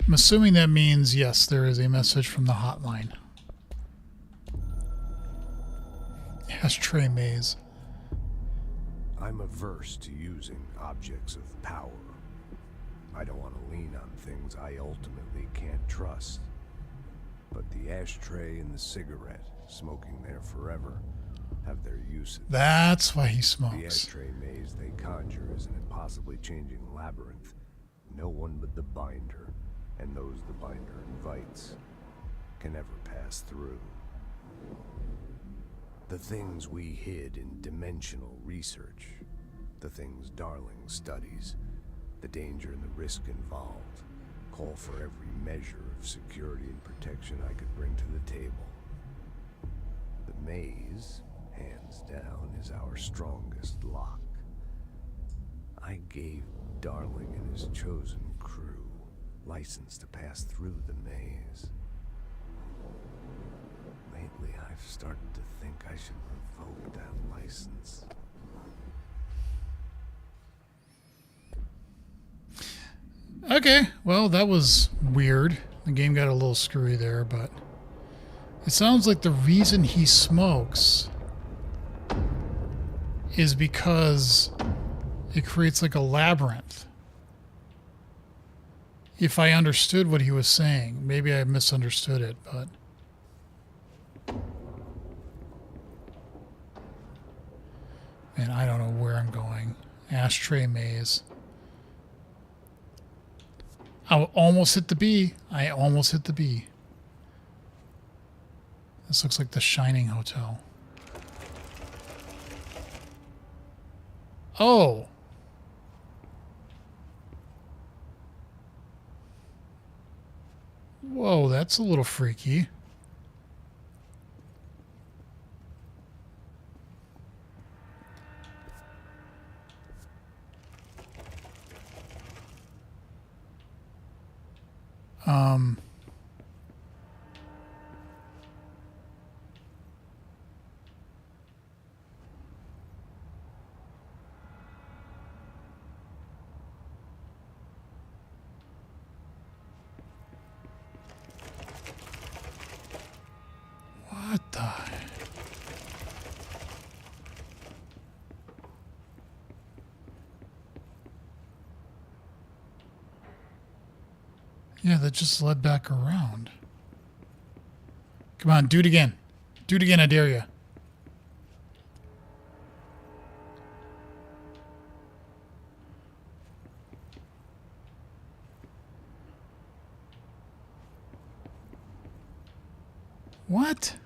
Speaker 1: I'm assuming that means, yes, there is a message from the hotline. Ashtray maze.
Speaker 6: I'm averse to using objects of power. I don't want to lean on things I ultimately can't trust. But the ashtray and the cigarette, smoking there forever, have their uses.
Speaker 1: That's why he
Speaker 6: The
Speaker 1: smokes.
Speaker 6: ashtray maze they conjure is an impossibly changing labyrinth. No one but the binder, and those the binder invites, can ever pass through. The things we hid in dimensional research, the things Darling studies, the danger and the risk involved, call for every measure of security and protection I could bring to the table. The maze, hands down, is our strongest lock. I gave Darling and his chosen crew license to pass through the maze. Lately, I've started to think I should revoke that license.
Speaker 1: Okay, well, that was weird. The game got a little screwy there, but it sounds like the reason he smokes is because it creates like a labyrinth. If I understood what he was saying, maybe I misunderstood it, but man, I don't know where I'm going. Ashtray maze. I almost hit the B. I almost hit the B. This looks like the Shining Hotel. Oh. Whoa, that's a little freaky. Um... What the? Yeah, that just led back around. Come on, do it again. Do it again, I dare you. What?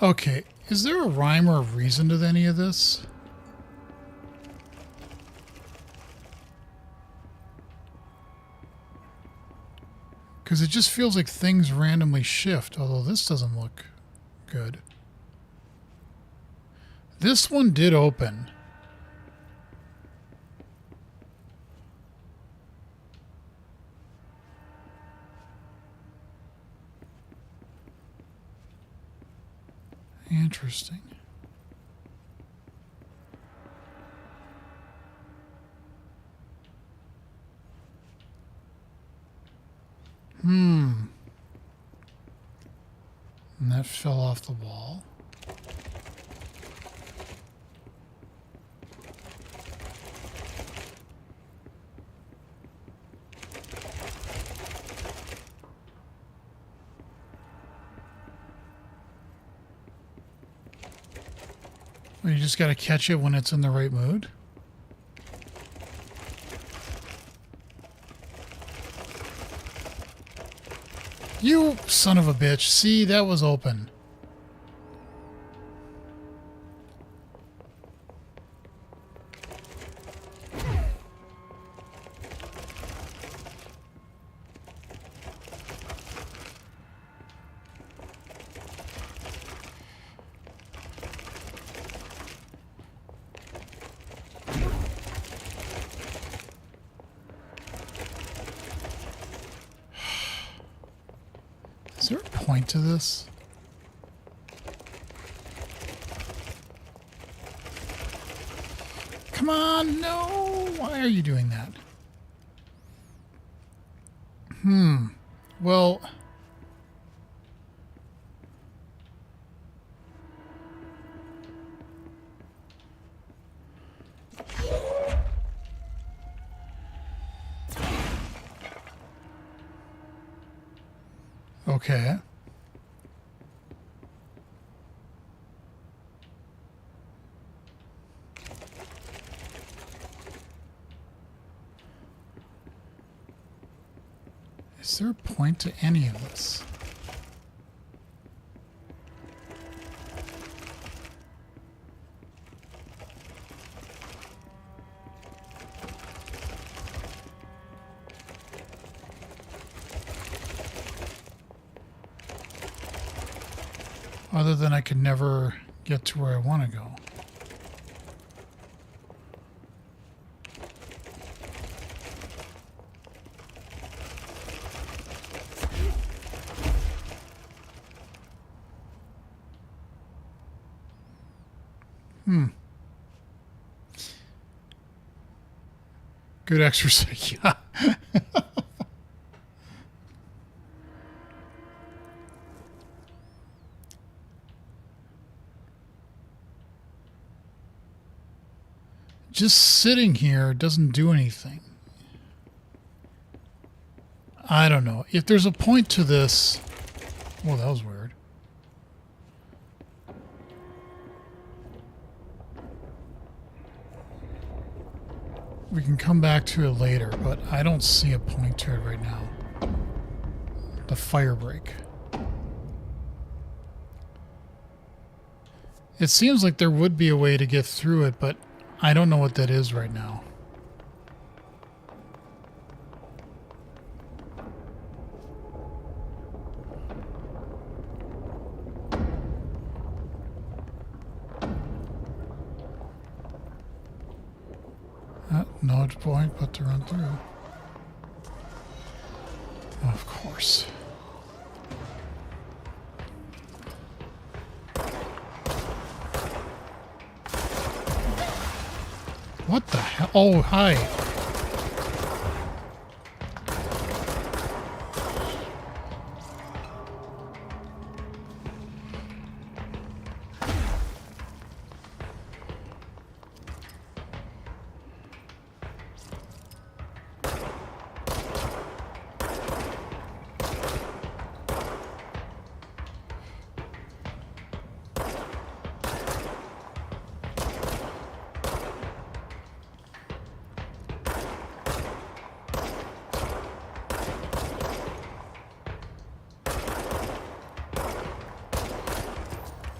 Speaker 1: Okay, is there a rhyme or a reason to any of this? Because it just feels like things randomly shift, although this doesn't look good. This one did open. Interesting. And that fell off the wall. Well, you just got to catch it when it's in the right mood. You son of a bitch. See, that was open. Is there a point to this? Come on, no! Why are you doing that? Well... Okay. Is there a point to any of this? Other than I could never get to where I want to go. Good exercise, yeah. Just sitting here doesn't do anything. I don't know. If there's a point to this... Well, that was weird. We can come back to it later, but I don't see a point to it right now. The fire break. It seems like there would be a way to get through it, but I don't know what that is right now. No point but to run through. Of course. What the hell? Oh, hi.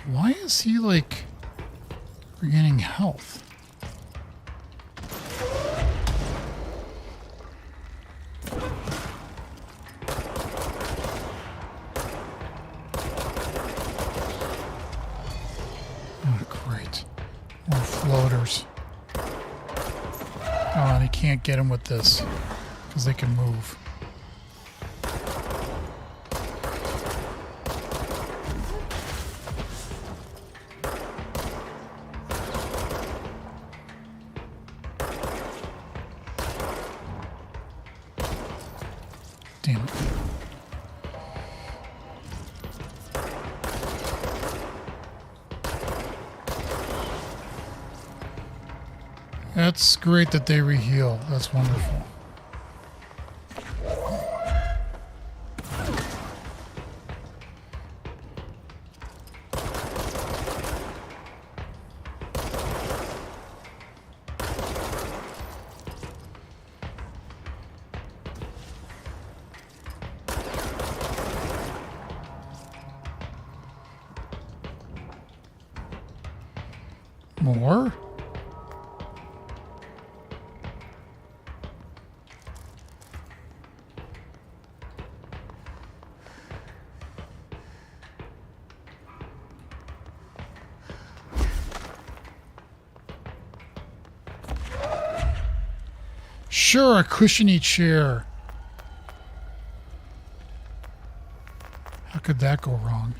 Speaker 1: Why is he, like, regaining health? Oh, great. More floaters. Oh, and he can't get him with this because they can move. Damn it. That's great that they reheal. That's wonderful. More? Sure, a cushiony chair. How could that go wrong?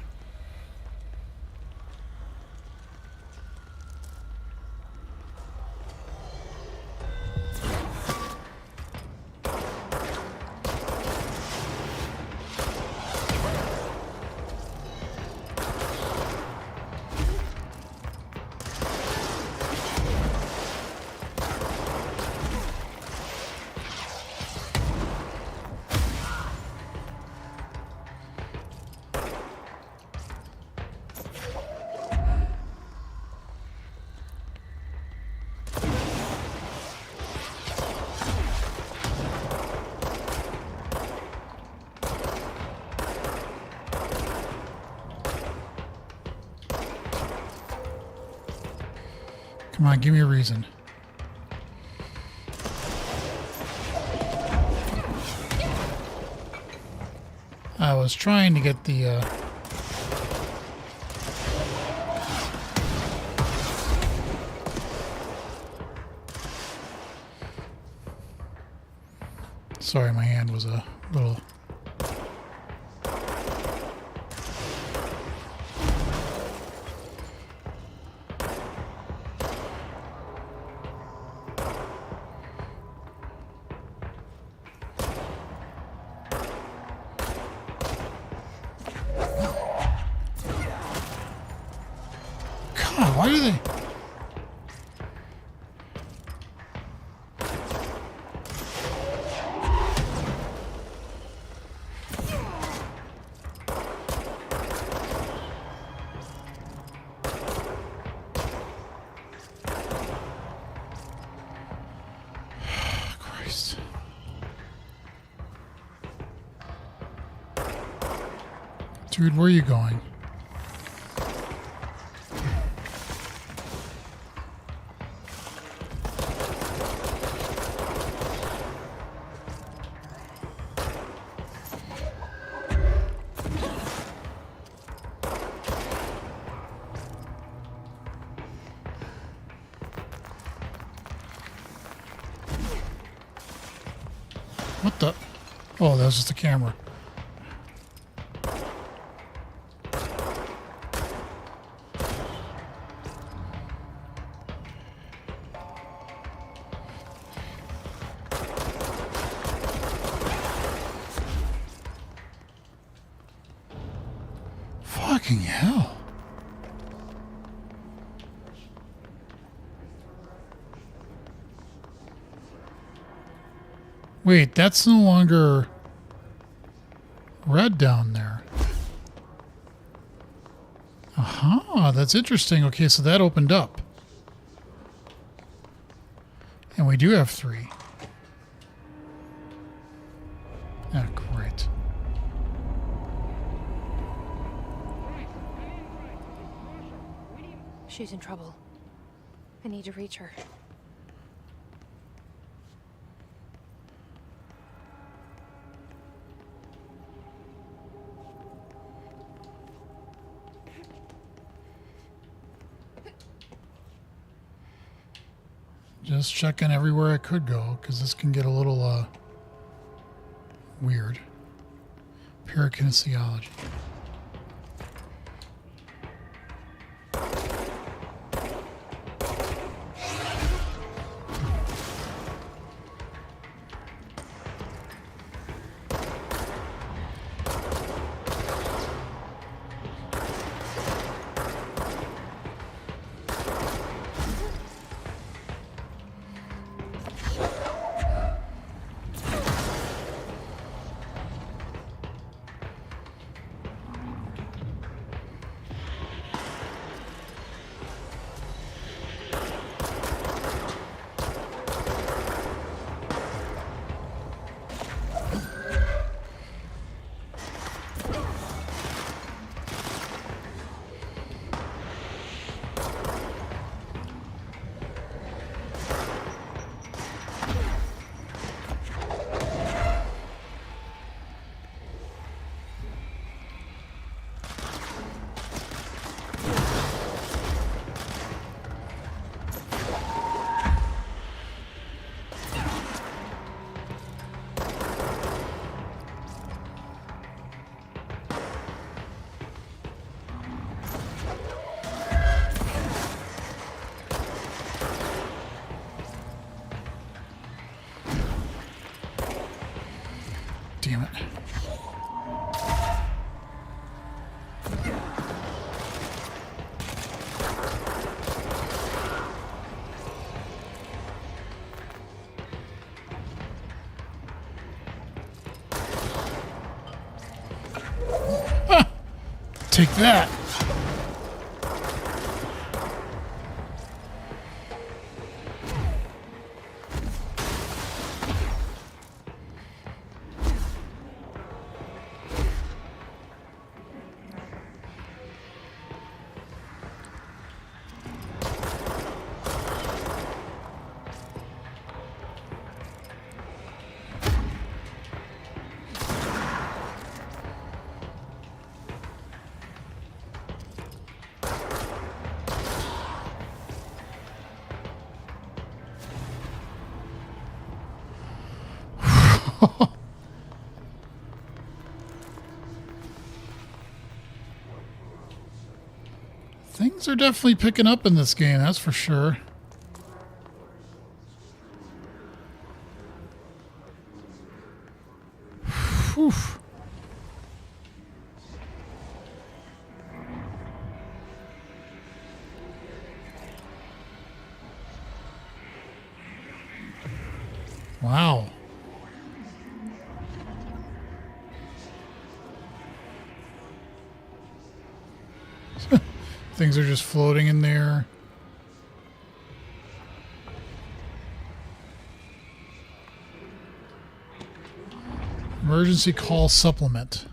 Speaker 1: Come on, give me a reason. I was trying to get the, Sorry, my hand was a little... God, why do they... Christ. Dude, where are you going? What the? Oh, that was just a camera. Fucking hell. Wait, that's no longer red down there. Aha, that's interesting. Okay, so that opened up. And we do have 3. Ah, great.
Speaker 3: She's in trouble. I need to reach her.
Speaker 1: Just checking everywhere I could go, because this can get a little, weird. Parakinesiology. Damn it. Ah! Take that. Things are definitely picking up in this game, that's for sure. Whew. Wow. Things are just floating in there. Emergency call supplement.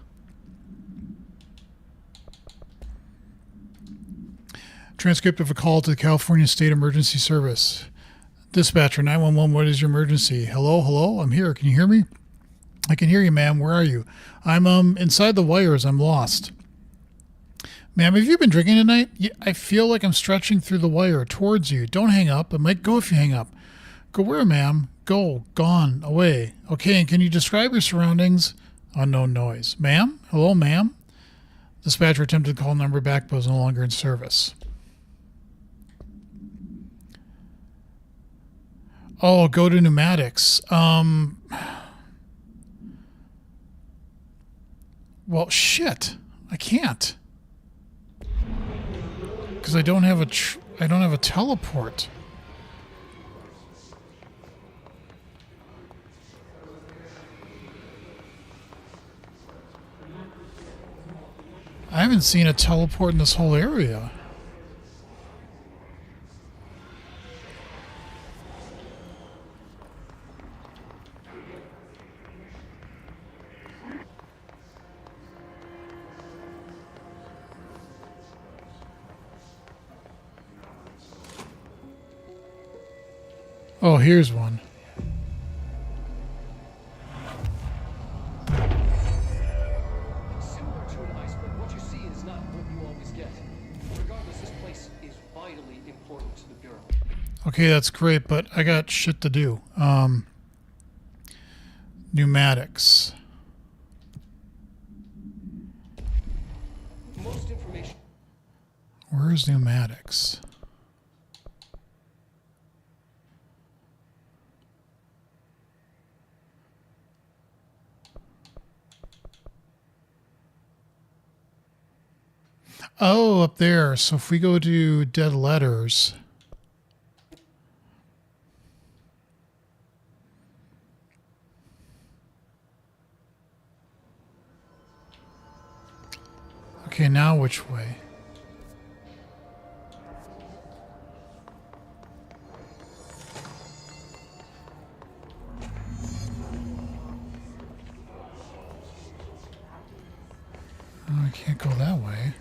Speaker 1: Transcript of a call to the California State Emergency Service. Dispatcher 911, what is your emergency? Hello, hello, I'm here. Can you hear me? I can hear you, ma'am. Where are you? I'm inside the wires. I'm lost. Ma'am, have you been drinking tonight? Yeah, I feel like I'm stretching through the wire towards you. Don't hang up. It might go if you hang up. Go where, ma'am? Go. Gone. Away. Okay, and can you describe your surroundings? Unknown noise. Ma'am? Hello, ma'am? Dispatcher attempted to call number back, but was no longer in service. Oh, go to pneumatics. Well, shit. I can't. Because I don't have a teleport. I haven't seen a teleport in this whole area. Oh, here's one.
Speaker 2: Similar to an iceberg, what you see is not what you always get. Regardless, this place is vitally important to the Bureau.
Speaker 1: Okay, that's great, but I got shit to do. Pneumatics.
Speaker 2: Most information.
Speaker 1: Where's pneumatics? Oh, up there. So if we go to dead letters. Okay, now which way? Oh, I can't go that way.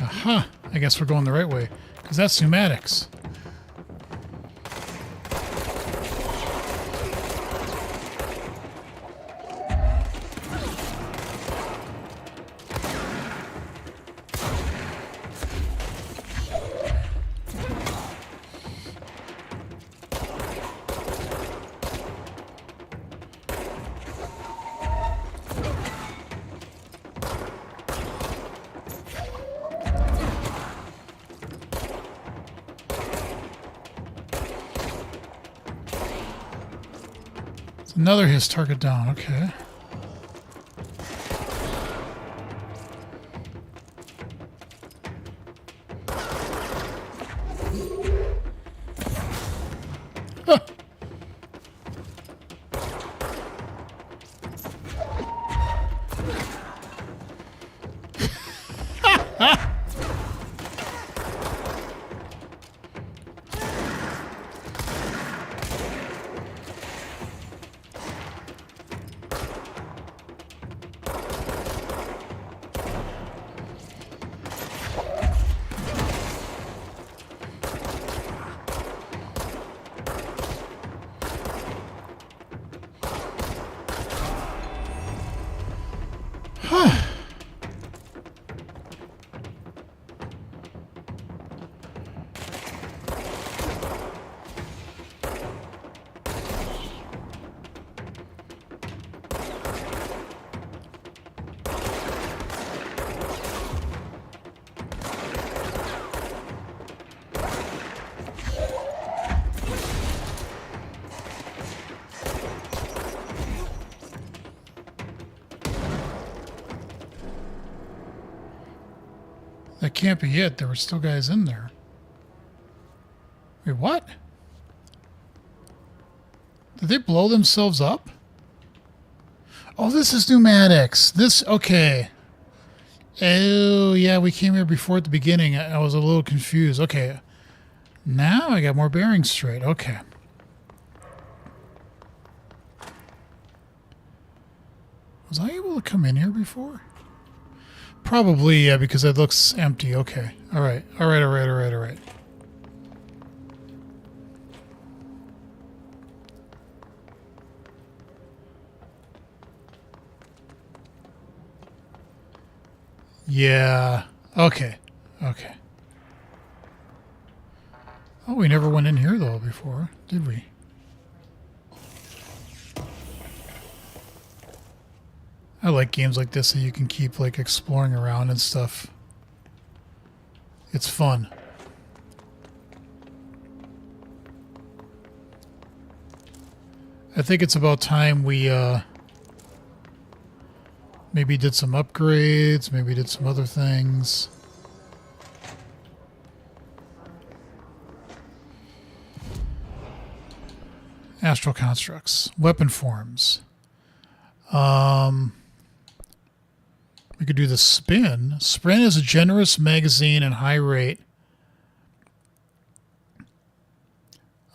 Speaker 1: Aha! I guess we're going the right way, because that's pneumatics. Another his target down, okay. Huh. That can't be it. There were still guys in there. Wait, what? Did they blow themselves up? Oh, this is pneumatics. This, okay. Oh, yeah, we came here before at the beginning. I was a little confused. Okay. Now I got more bearings straight. Okay. Was I able to come in here before? Probably, yeah, because it looks empty. Okay. All right. All right, all right, all right, all right. Yeah. Okay. Okay. Oh, we never went in here, though, before, did we? I like games like this that you can keep, like, exploring around and stuff. It's fun. I think it's about time we, maybe did some upgrades, maybe did some other things. Astral constructs. Weapon forms. We could do the spin. Sprint is a generous magazine and high rate.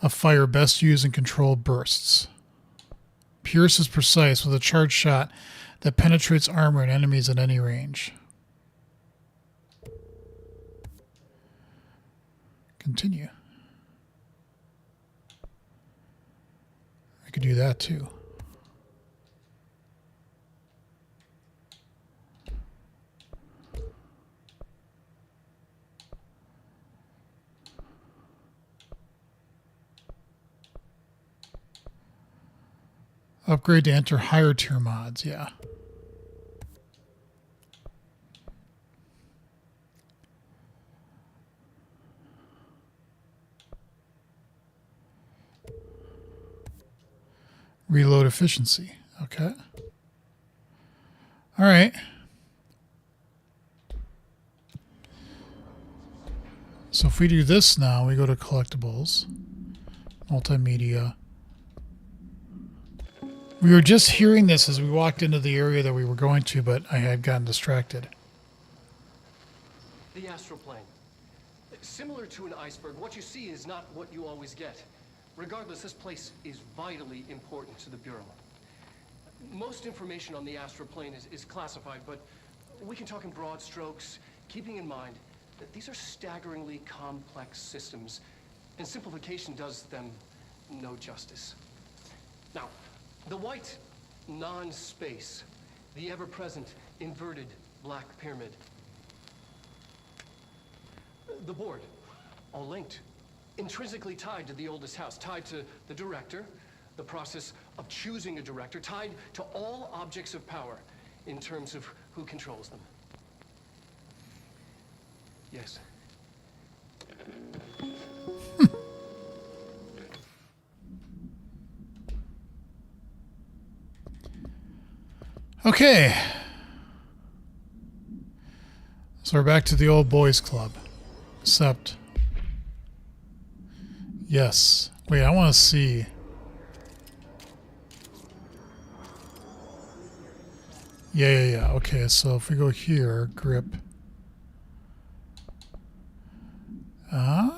Speaker 1: of fire best used in controlled bursts. Pierce is precise with a charged shot that penetrates armor and enemies at any range. Continue. I could do that too. Upgrade to enter higher tier mods, yeah. Reload efficiency, okay. All right. So if we do this now, we go to collectibles, multimedia. We were just hearing this as we walked into the area that we were going to, but I had gotten distracted.
Speaker 2: The astral plane. Similar to an iceberg, what you see is not what you always get. Regardless, this place is vitally important to the Bureau. Most information on the astral plane is classified, but we can talk in broad strokes, keeping in mind that these are staggeringly complex systems, and simplification does them no justice. Now, the white non-space, the ever-present inverted black pyramid. The board, all linked, intrinsically tied to the oldest house, tied to the director, the process of choosing a director, tied to all objects of power in terms of who controls them. Yes.
Speaker 1: Okay. So we're back to the old boys club. Except... Yes. Wait, I want to see... Yeah. Okay, so if we go here, grip. Ah.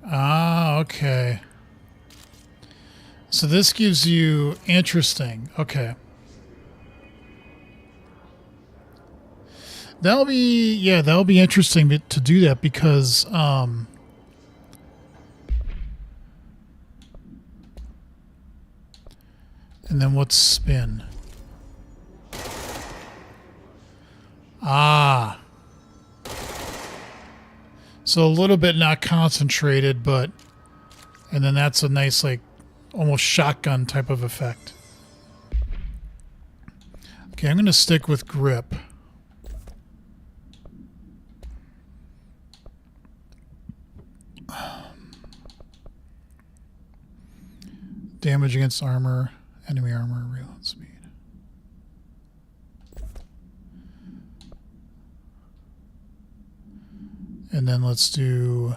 Speaker 1: Ah, okay. So this gives you interesting. Okay. That'll be interesting to do that because and then what's spin? Ah. So a little bit not concentrated, but and then that's a nice like almost shotgun type of effect. Okay, I'm going to stick with grip. Damage against armor, enemy armor, reload speed. And then let's do...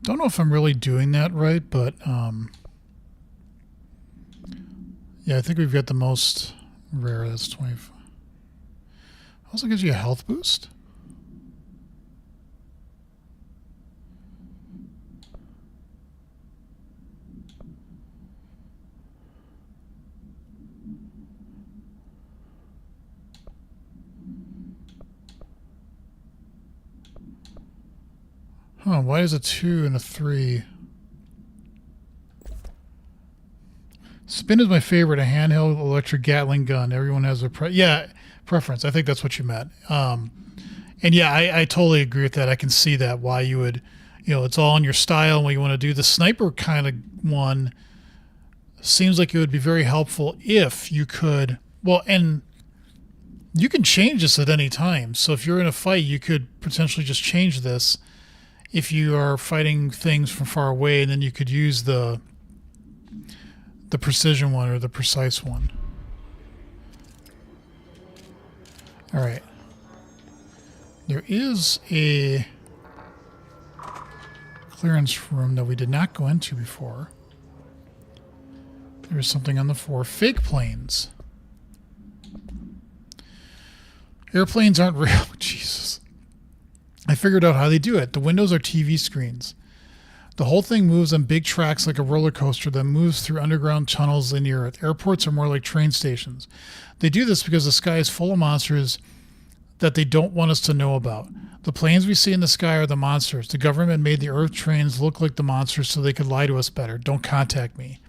Speaker 1: Don't know if I'm really doing that right, but yeah, I think we've got the most rare. That's 25. Also gives you a health boost. Huh, why is a 2 and a 3? Spin is my favorite. A handheld electric Gatling gun. Everyone has their preference. I think that's what you meant. And yeah, I totally agree with that. I can see that why you would, it's all in your style. And what you want to do, the sniper kind of one seems like it would be very helpful if you could. Well, and you can change this at any time. So if you're in a fight, you could potentially just change this. if you are fighting things from far away, then you could use the precision one or the precise one. All right. There is a clearance room that we did not go into before. There's something on the floor. Fake planes. Airplanes aren't real. Jesus. I figured out how they do it. The windows are TV screens. The whole thing moves on big tracks like a roller coaster that moves through underground tunnels in the earth. Airports are more like train stations. They do this because the sky is full of monsters that they don't want us to know about. The planes we see in the sky are the monsters. The government made the earth trains look like the monsters so they could lie to us better. Don't contact me.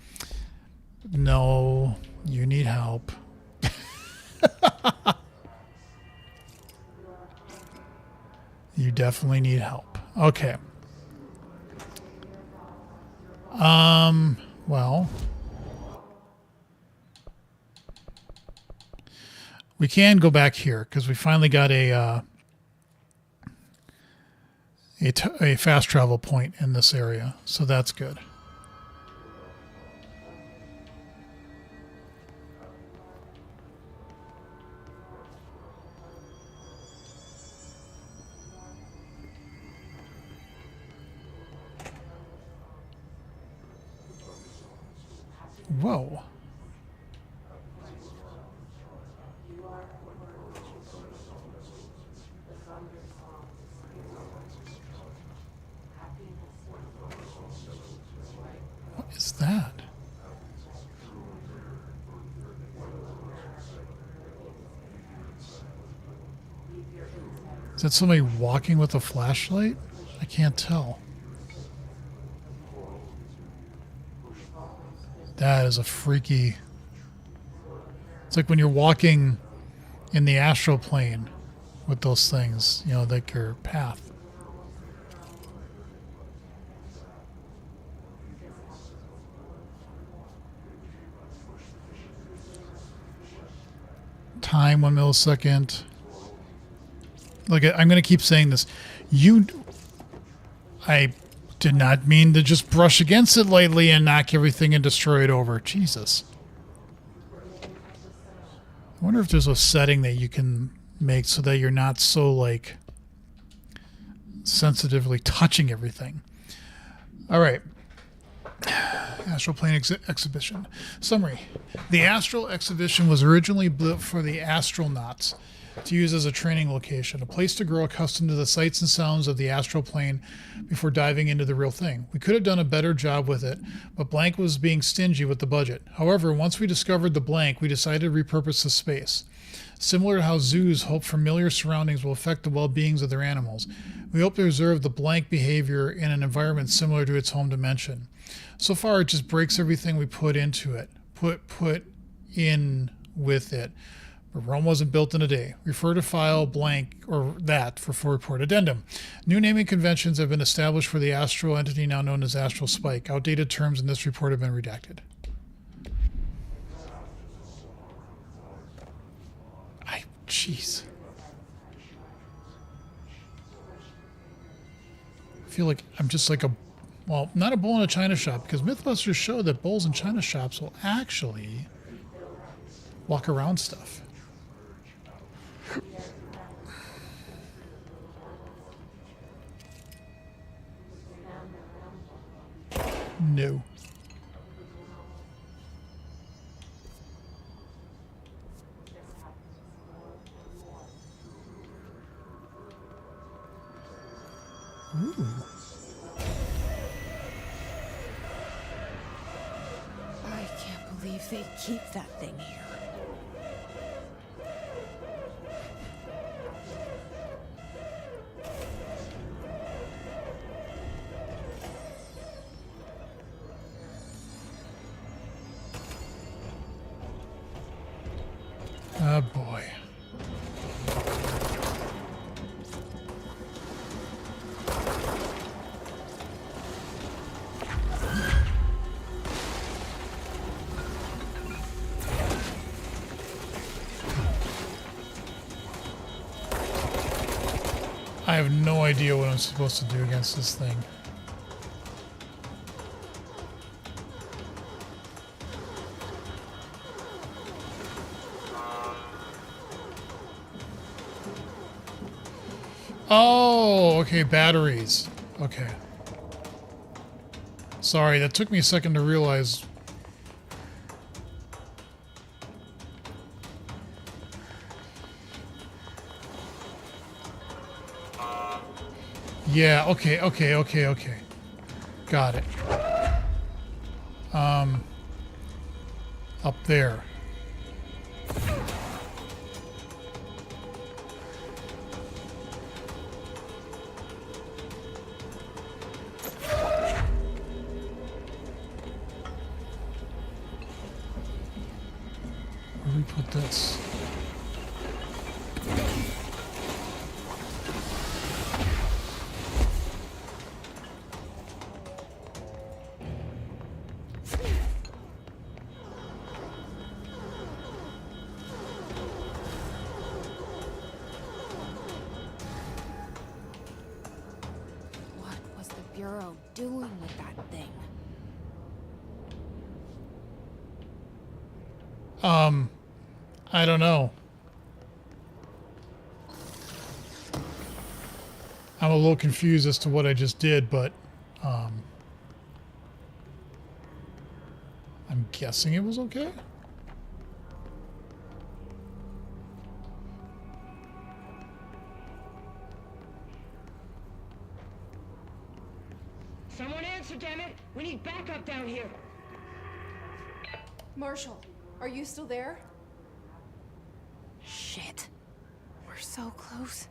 Speaker 1: No, you need help. You definitely need help. Okay. Well, we can go back here because we finally got a fast travel point in this area, so that's good. Whoa. What is that? Is that somebody walking with a flashlight? I can't tell. That is a freaky... It's like when you're walking in the astral plane with those things, you know, like your path. Time, 1 millisecond. Look, I'm going to keep saying this. I did not mean to just brush against it lightly and knock everything and destroy it over. Jesus. I wonder if there's a setting that you can make so that you're not so, like, sensitively touching everything. All right. Astral Plane Exhibition. Summary. The Astral Exhibition was originally built for the astronauts to use as a training location, a place to grow accustomed to the sights and sounds of the astral plane before diving into the real thing. We could have done a better job with it, but Blank was being stingy with the budget. However, once we discovered the Blank, we decided to repurpose the space. Similar to how zoos hope familiar surroundings will affect the well-beings of their animals, we hope to observe the Blank behavior in an environment similar to its home dimension. So far, it just breaks everything we put into it, put in with it. But Rome wasn't built in a day. Refer to file blank or that for full report. Addendum. New naming conventions have been established for the astral entity now known as Astral Spike. Outdated terms in this report have been redacted. Jeez. I feel like I'm just like well, not a bull in a china shop, because Mythbusters showed that bulls in china shops will actually walk around stuff. No. Ooh.
Speaker 4: I can't believe they keep that thing here.
Speaker 1: Oh boy. I have no idea what I'm supposed to do against this thing. Oh, okay, batteries. Okay. Sorry, that took me a second to realize. Yeah, okay. Got it. Up there. Where do we put this?
Speaker 4: What was the Bureau doing with that thing?
Speaker 1: I don't know. I'm a little confused as to what I just did, but I'm guessing it was okay.
Speaker 7: Someone answer, damn it! We need backup down here.
Speaker 4: Marshall, are you still there?
Speaker 3: Shit. We're so close.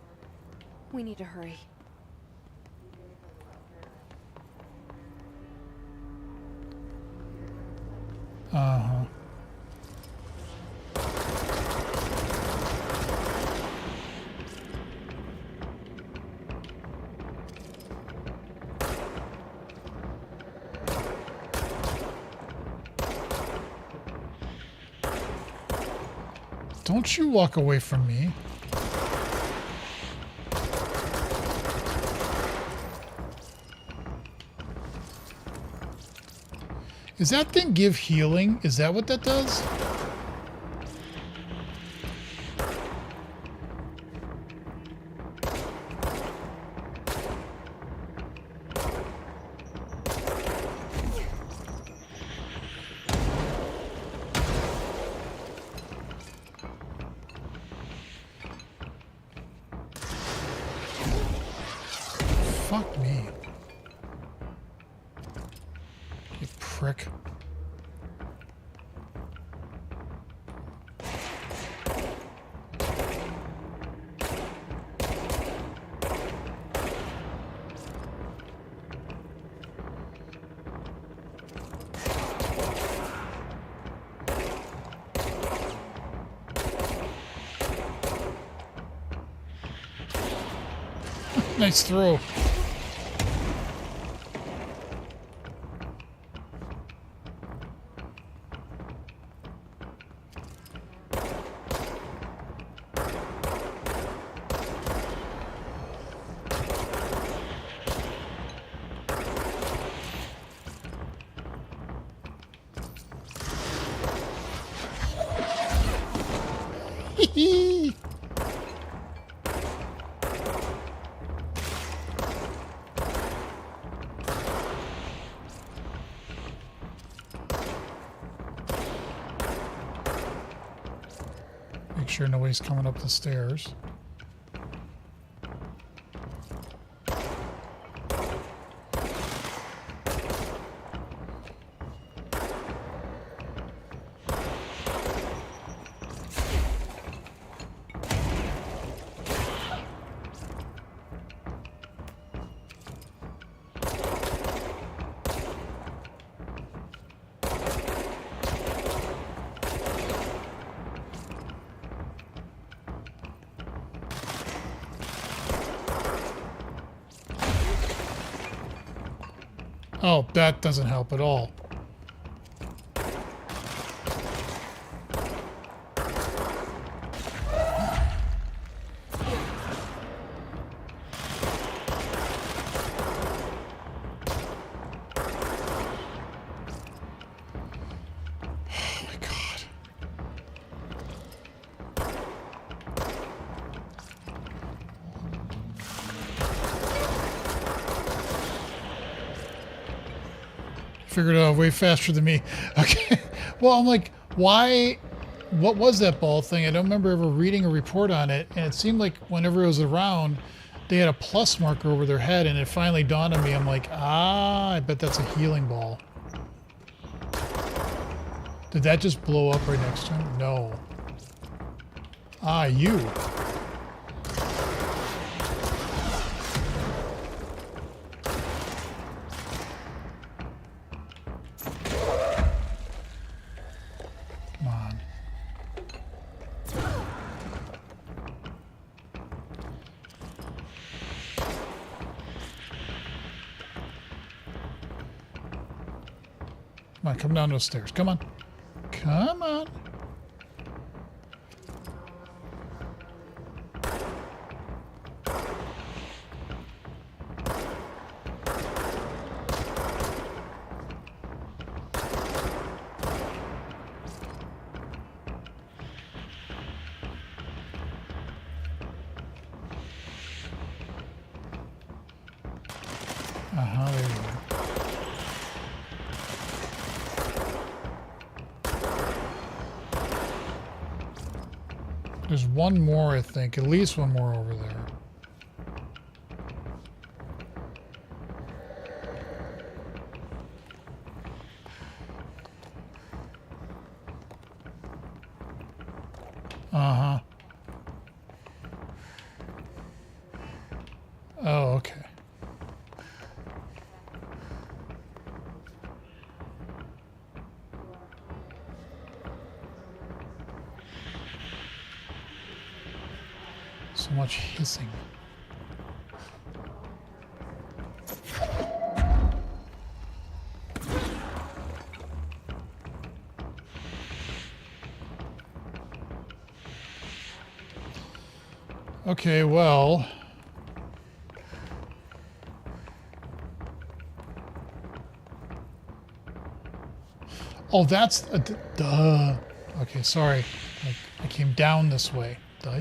Speaker 3: We need to hurry.
Speaker 1: Uh-huh. Don't you walk away from me. Does that thing give healing? Is that what that does? Fuck me. You prick. Nice throw. Hee. Make sure nobody's coming up the stairs. Oh, that doesn't help at all. figured it out way faster than me. Okay. Well, I'm like, why? What was that ball thing? I don't remember ever reading a report on it. And it seemed like whenever it was around, they had a plus marker over their head. And it finally dawned on me. I'm like, I bet that's a healing ball. Did that just blow up right next to him? No. Ah, you. Come on. Come on, come down those stairs. Come on. Come on. There you go. There's one more, I think. At least one more over there. Uh-huh. Oh, okay. So much hissing. Okay, well. Oh, that's a duh. Okay, sorry. I came down this way. Duh.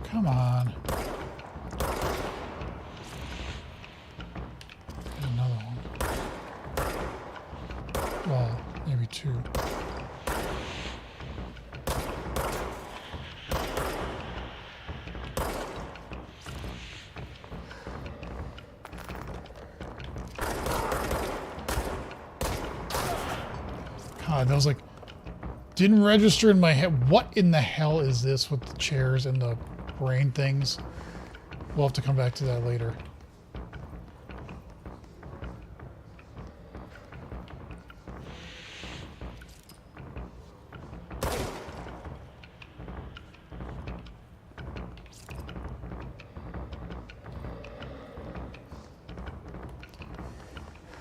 Speaker 1: Come on. There's another one. Well, maybe two. God, that was like, didn't register in my head. What in the hell is this with the chairs and the brain things? We'll have to come back to that later.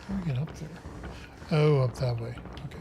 Speaker 1: How do we get up there? Oh, up that way. Okay.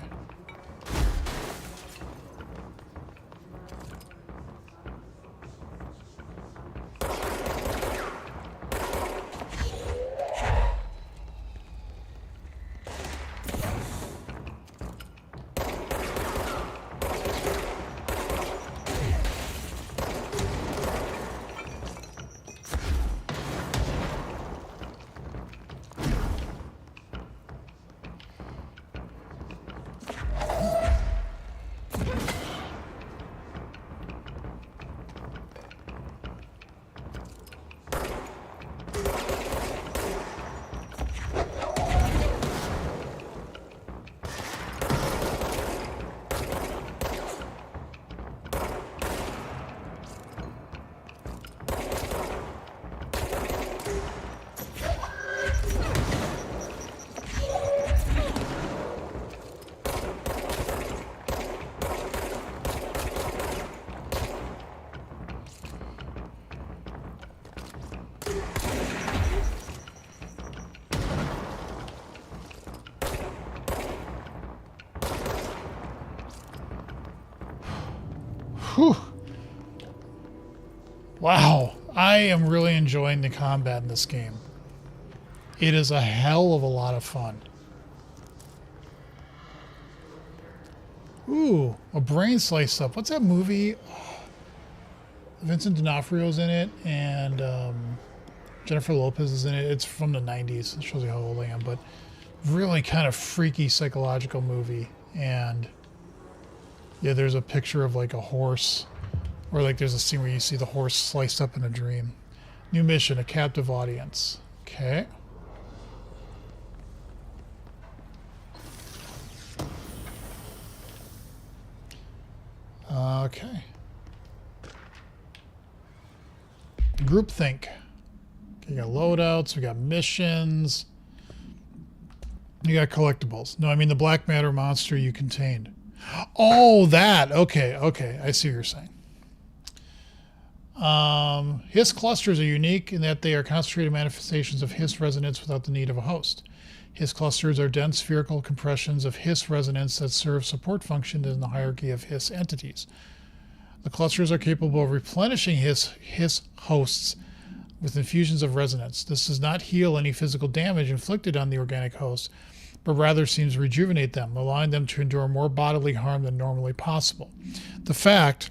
Speaker 1: Whew. Wow. I am really enjoying the combat in this game. It is a hell of a lot of fun. Ooh, a brain sliced up. What's that movie? Vincent D'Onofrio's in it, and Jennifer Lopez is in it. It's from the 90s. It shows you how old I am, but really kind of freaky psychological movie. And yeah, there's a picture of like a horse, or like there's a scene where you see the horse sliced up in a dream. New mission, a captive audience. Okay. Okay. Groupthink. Okay, you got loadouts, we got missions. You got collectibles. No, I mean the black matter monster you contained. Oh, that. Okay, okay. I see what you're saying. Hiss clusters are unique in that they are concentrated manifestations of Hiss resonance without the need of a host. Hiss clusters are dense spherical compressions of Hiss resonance that serve support functions in the hierarchy of Hiss entities. The clusters are capable of replenishing Hiss hosts with infusions of resonance. This does not heal any physical damage inflicted on the organic host, but rather seems to rejuvenate them, allowing them to endure more bodily harm than normally possible. The fact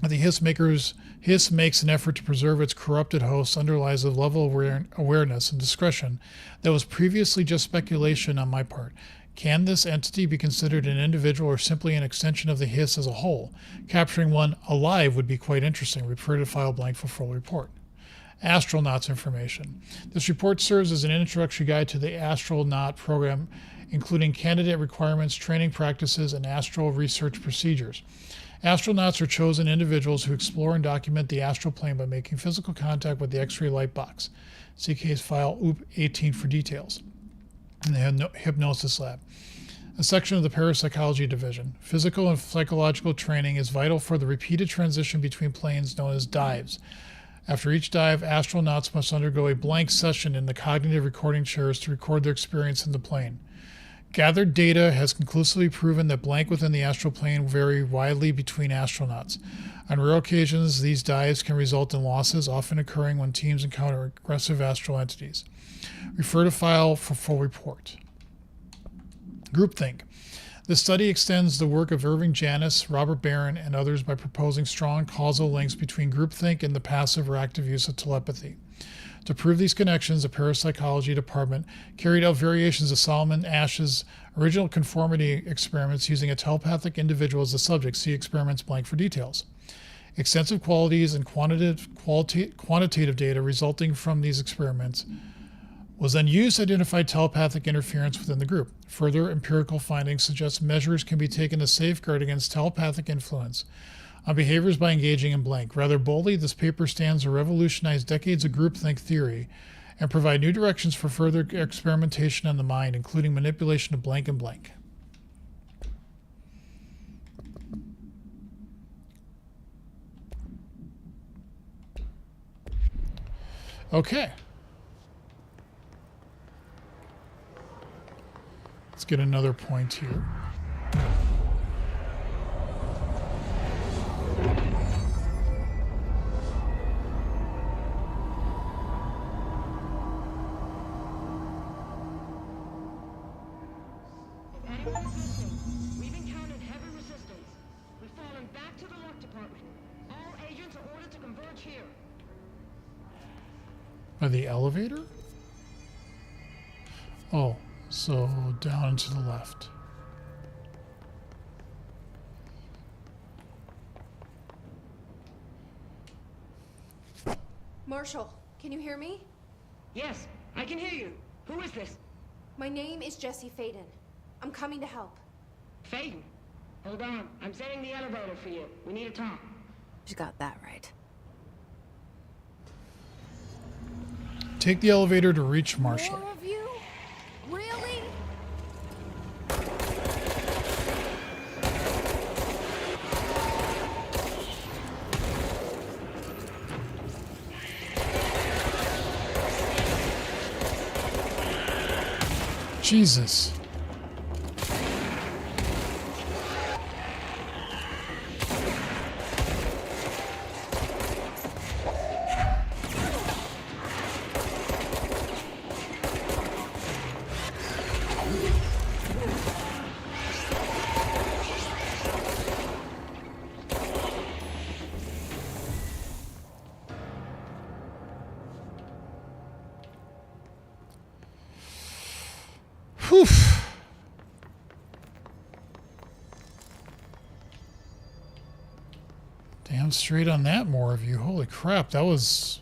Speaker 1: that the Hiss makes an effort to preserve its corrupted hosts underlies a level of awareness and discretion that was previously just speculation on my part. Can this entity be considered an individual or simply an extension of the Hiss as a whole? Capturing one alive would be quite interesting. Refer to file blank for full report. Astronauts information. This report serves as an introductory guide to the astronaut program, including candidate requirements, training practices, and astral research procedures. Astronauts are chosen individuals who explore and document the astral plane by making physical contact with the X-ray light box. See case file OOP 18 for details. In the hypnosis lab. A section of the parapsychology division. Physical and psychological training is vital for the repeated transition between planes known as dives. After each dive, astronauts must undergo a blank session in the cognitive recording chairs to record their experience in the plane. Gathered data has conclusively proven that blank within the astral plane vary widely between astronauts. On rare occasions, these dives can result in losses, often occurring when teams encounter aggressive astral entities. Refer to file for full report. Groupthink. This study extends the work of Irving Janis, Robert Barron, and others by proposing strong causal links between groupthink and the passive or active use of telepathy. To prove these connections, the parapsychology department carried out variations of Solomon Ash's original conformity experiments using a telepathic individual as the subject. See experiments blank for details. Extensive qualities and quantitative data resulting from these experiments was then used to identify telepathic interference within the group. Further empirical findings suggest measures can be taken to safeguard against telepathic influence on behaviors by engaging in blank. Rather boldly, this paper stands to revolutionize decades of groupthink theory and provide new directions for further experimentation on the mind, including manipulation of blank and blank. Okay. Let's get another point here.
Speaker 7: Anyone listening? We've encountered heavy resistance. We've fallen back to the lock department. All agents are ordered to converge here.
Speaker 1: By the elevator? Oh, so down to the left.
Speaker 4: Marshall, can you hear me?
Speaker 7: Yes, I can hear you. Who is this?
Speaker 4: My name is Jesse Faden. I'm coming to help.
Speaker 7: Faden. Hold on. I'm setting the elevator for you. We need to talk.
Speaker 3: She's got that right.
Speaker 1: Take the elevator to reach Marshall.
Speaker 4: More of you? Really?
Speaker 1: Jesus. Whew. Damn straight on that, more of you. Holy crap, that was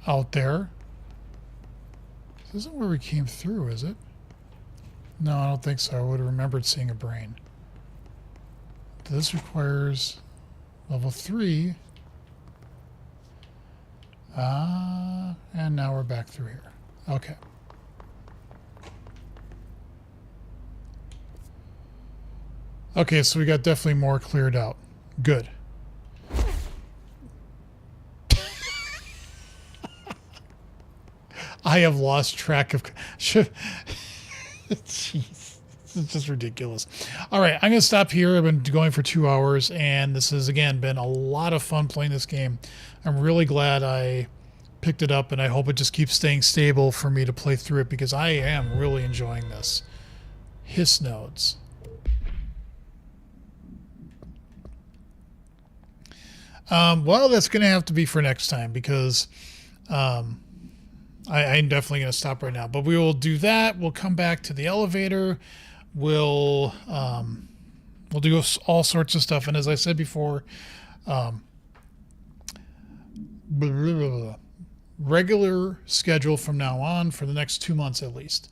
Speaker 1: out there. This isn't where we came through, is it? No, I don't think so. I would have remembered seeing a brain. This requires level 3. And now we're back through here. Okay. Okay, so we got definitely more cleared out. Good. I have lost track of... Jeez. This is just ridiculous. All right, I'm going to stop here. I've been going for 2 hours, and this has, again, been a lot of fun playing this game. I'm really glad I picked it up, and I hope it just keeps staying stable for me to play through it, because I am really enjoying this. Hiss nodes. Well, that's going to have to be for next time, because I'm definitely going to stop right now. But we will do that. We'll come back to the elevator. We'll do all sorts of stuff. And as I said before, regular schedule from now on for the next 2 months at least.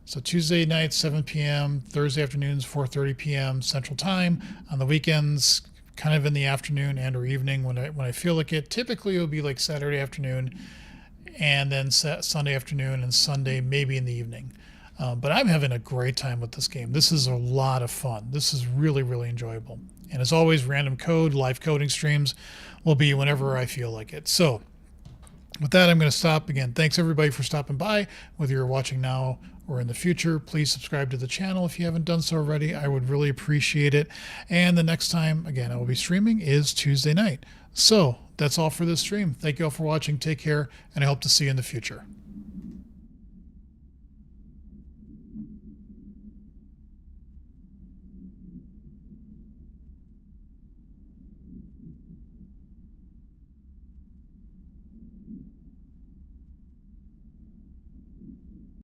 Speaker 1: So Tuesday nights, 7 p.m., Thursday afternoons, 4:30 p.m. Central Time. On the weekends, kind of in the afternoon and or evening when I feel like it. Typically, it will be like Saturday afternoon, and then Sunday afternoon, and Sunday maybe in the evening. But I'm having a great time with this game. This is a lot of fun. This is really, really enjoyable. And as always, random code, live coding streams will be whenever I feel like it. So with that, I'm going to stop. Again, thanks everybody for stopping by. Whether you're watching now or in the future, please subscribe to the channel if you haven't done so already. I would really appreciate it. And the next time, again, I will be streaming is Tuesday night. So that's all for this stream. Thank you all for watching. Take care, and I hope to see you in the future.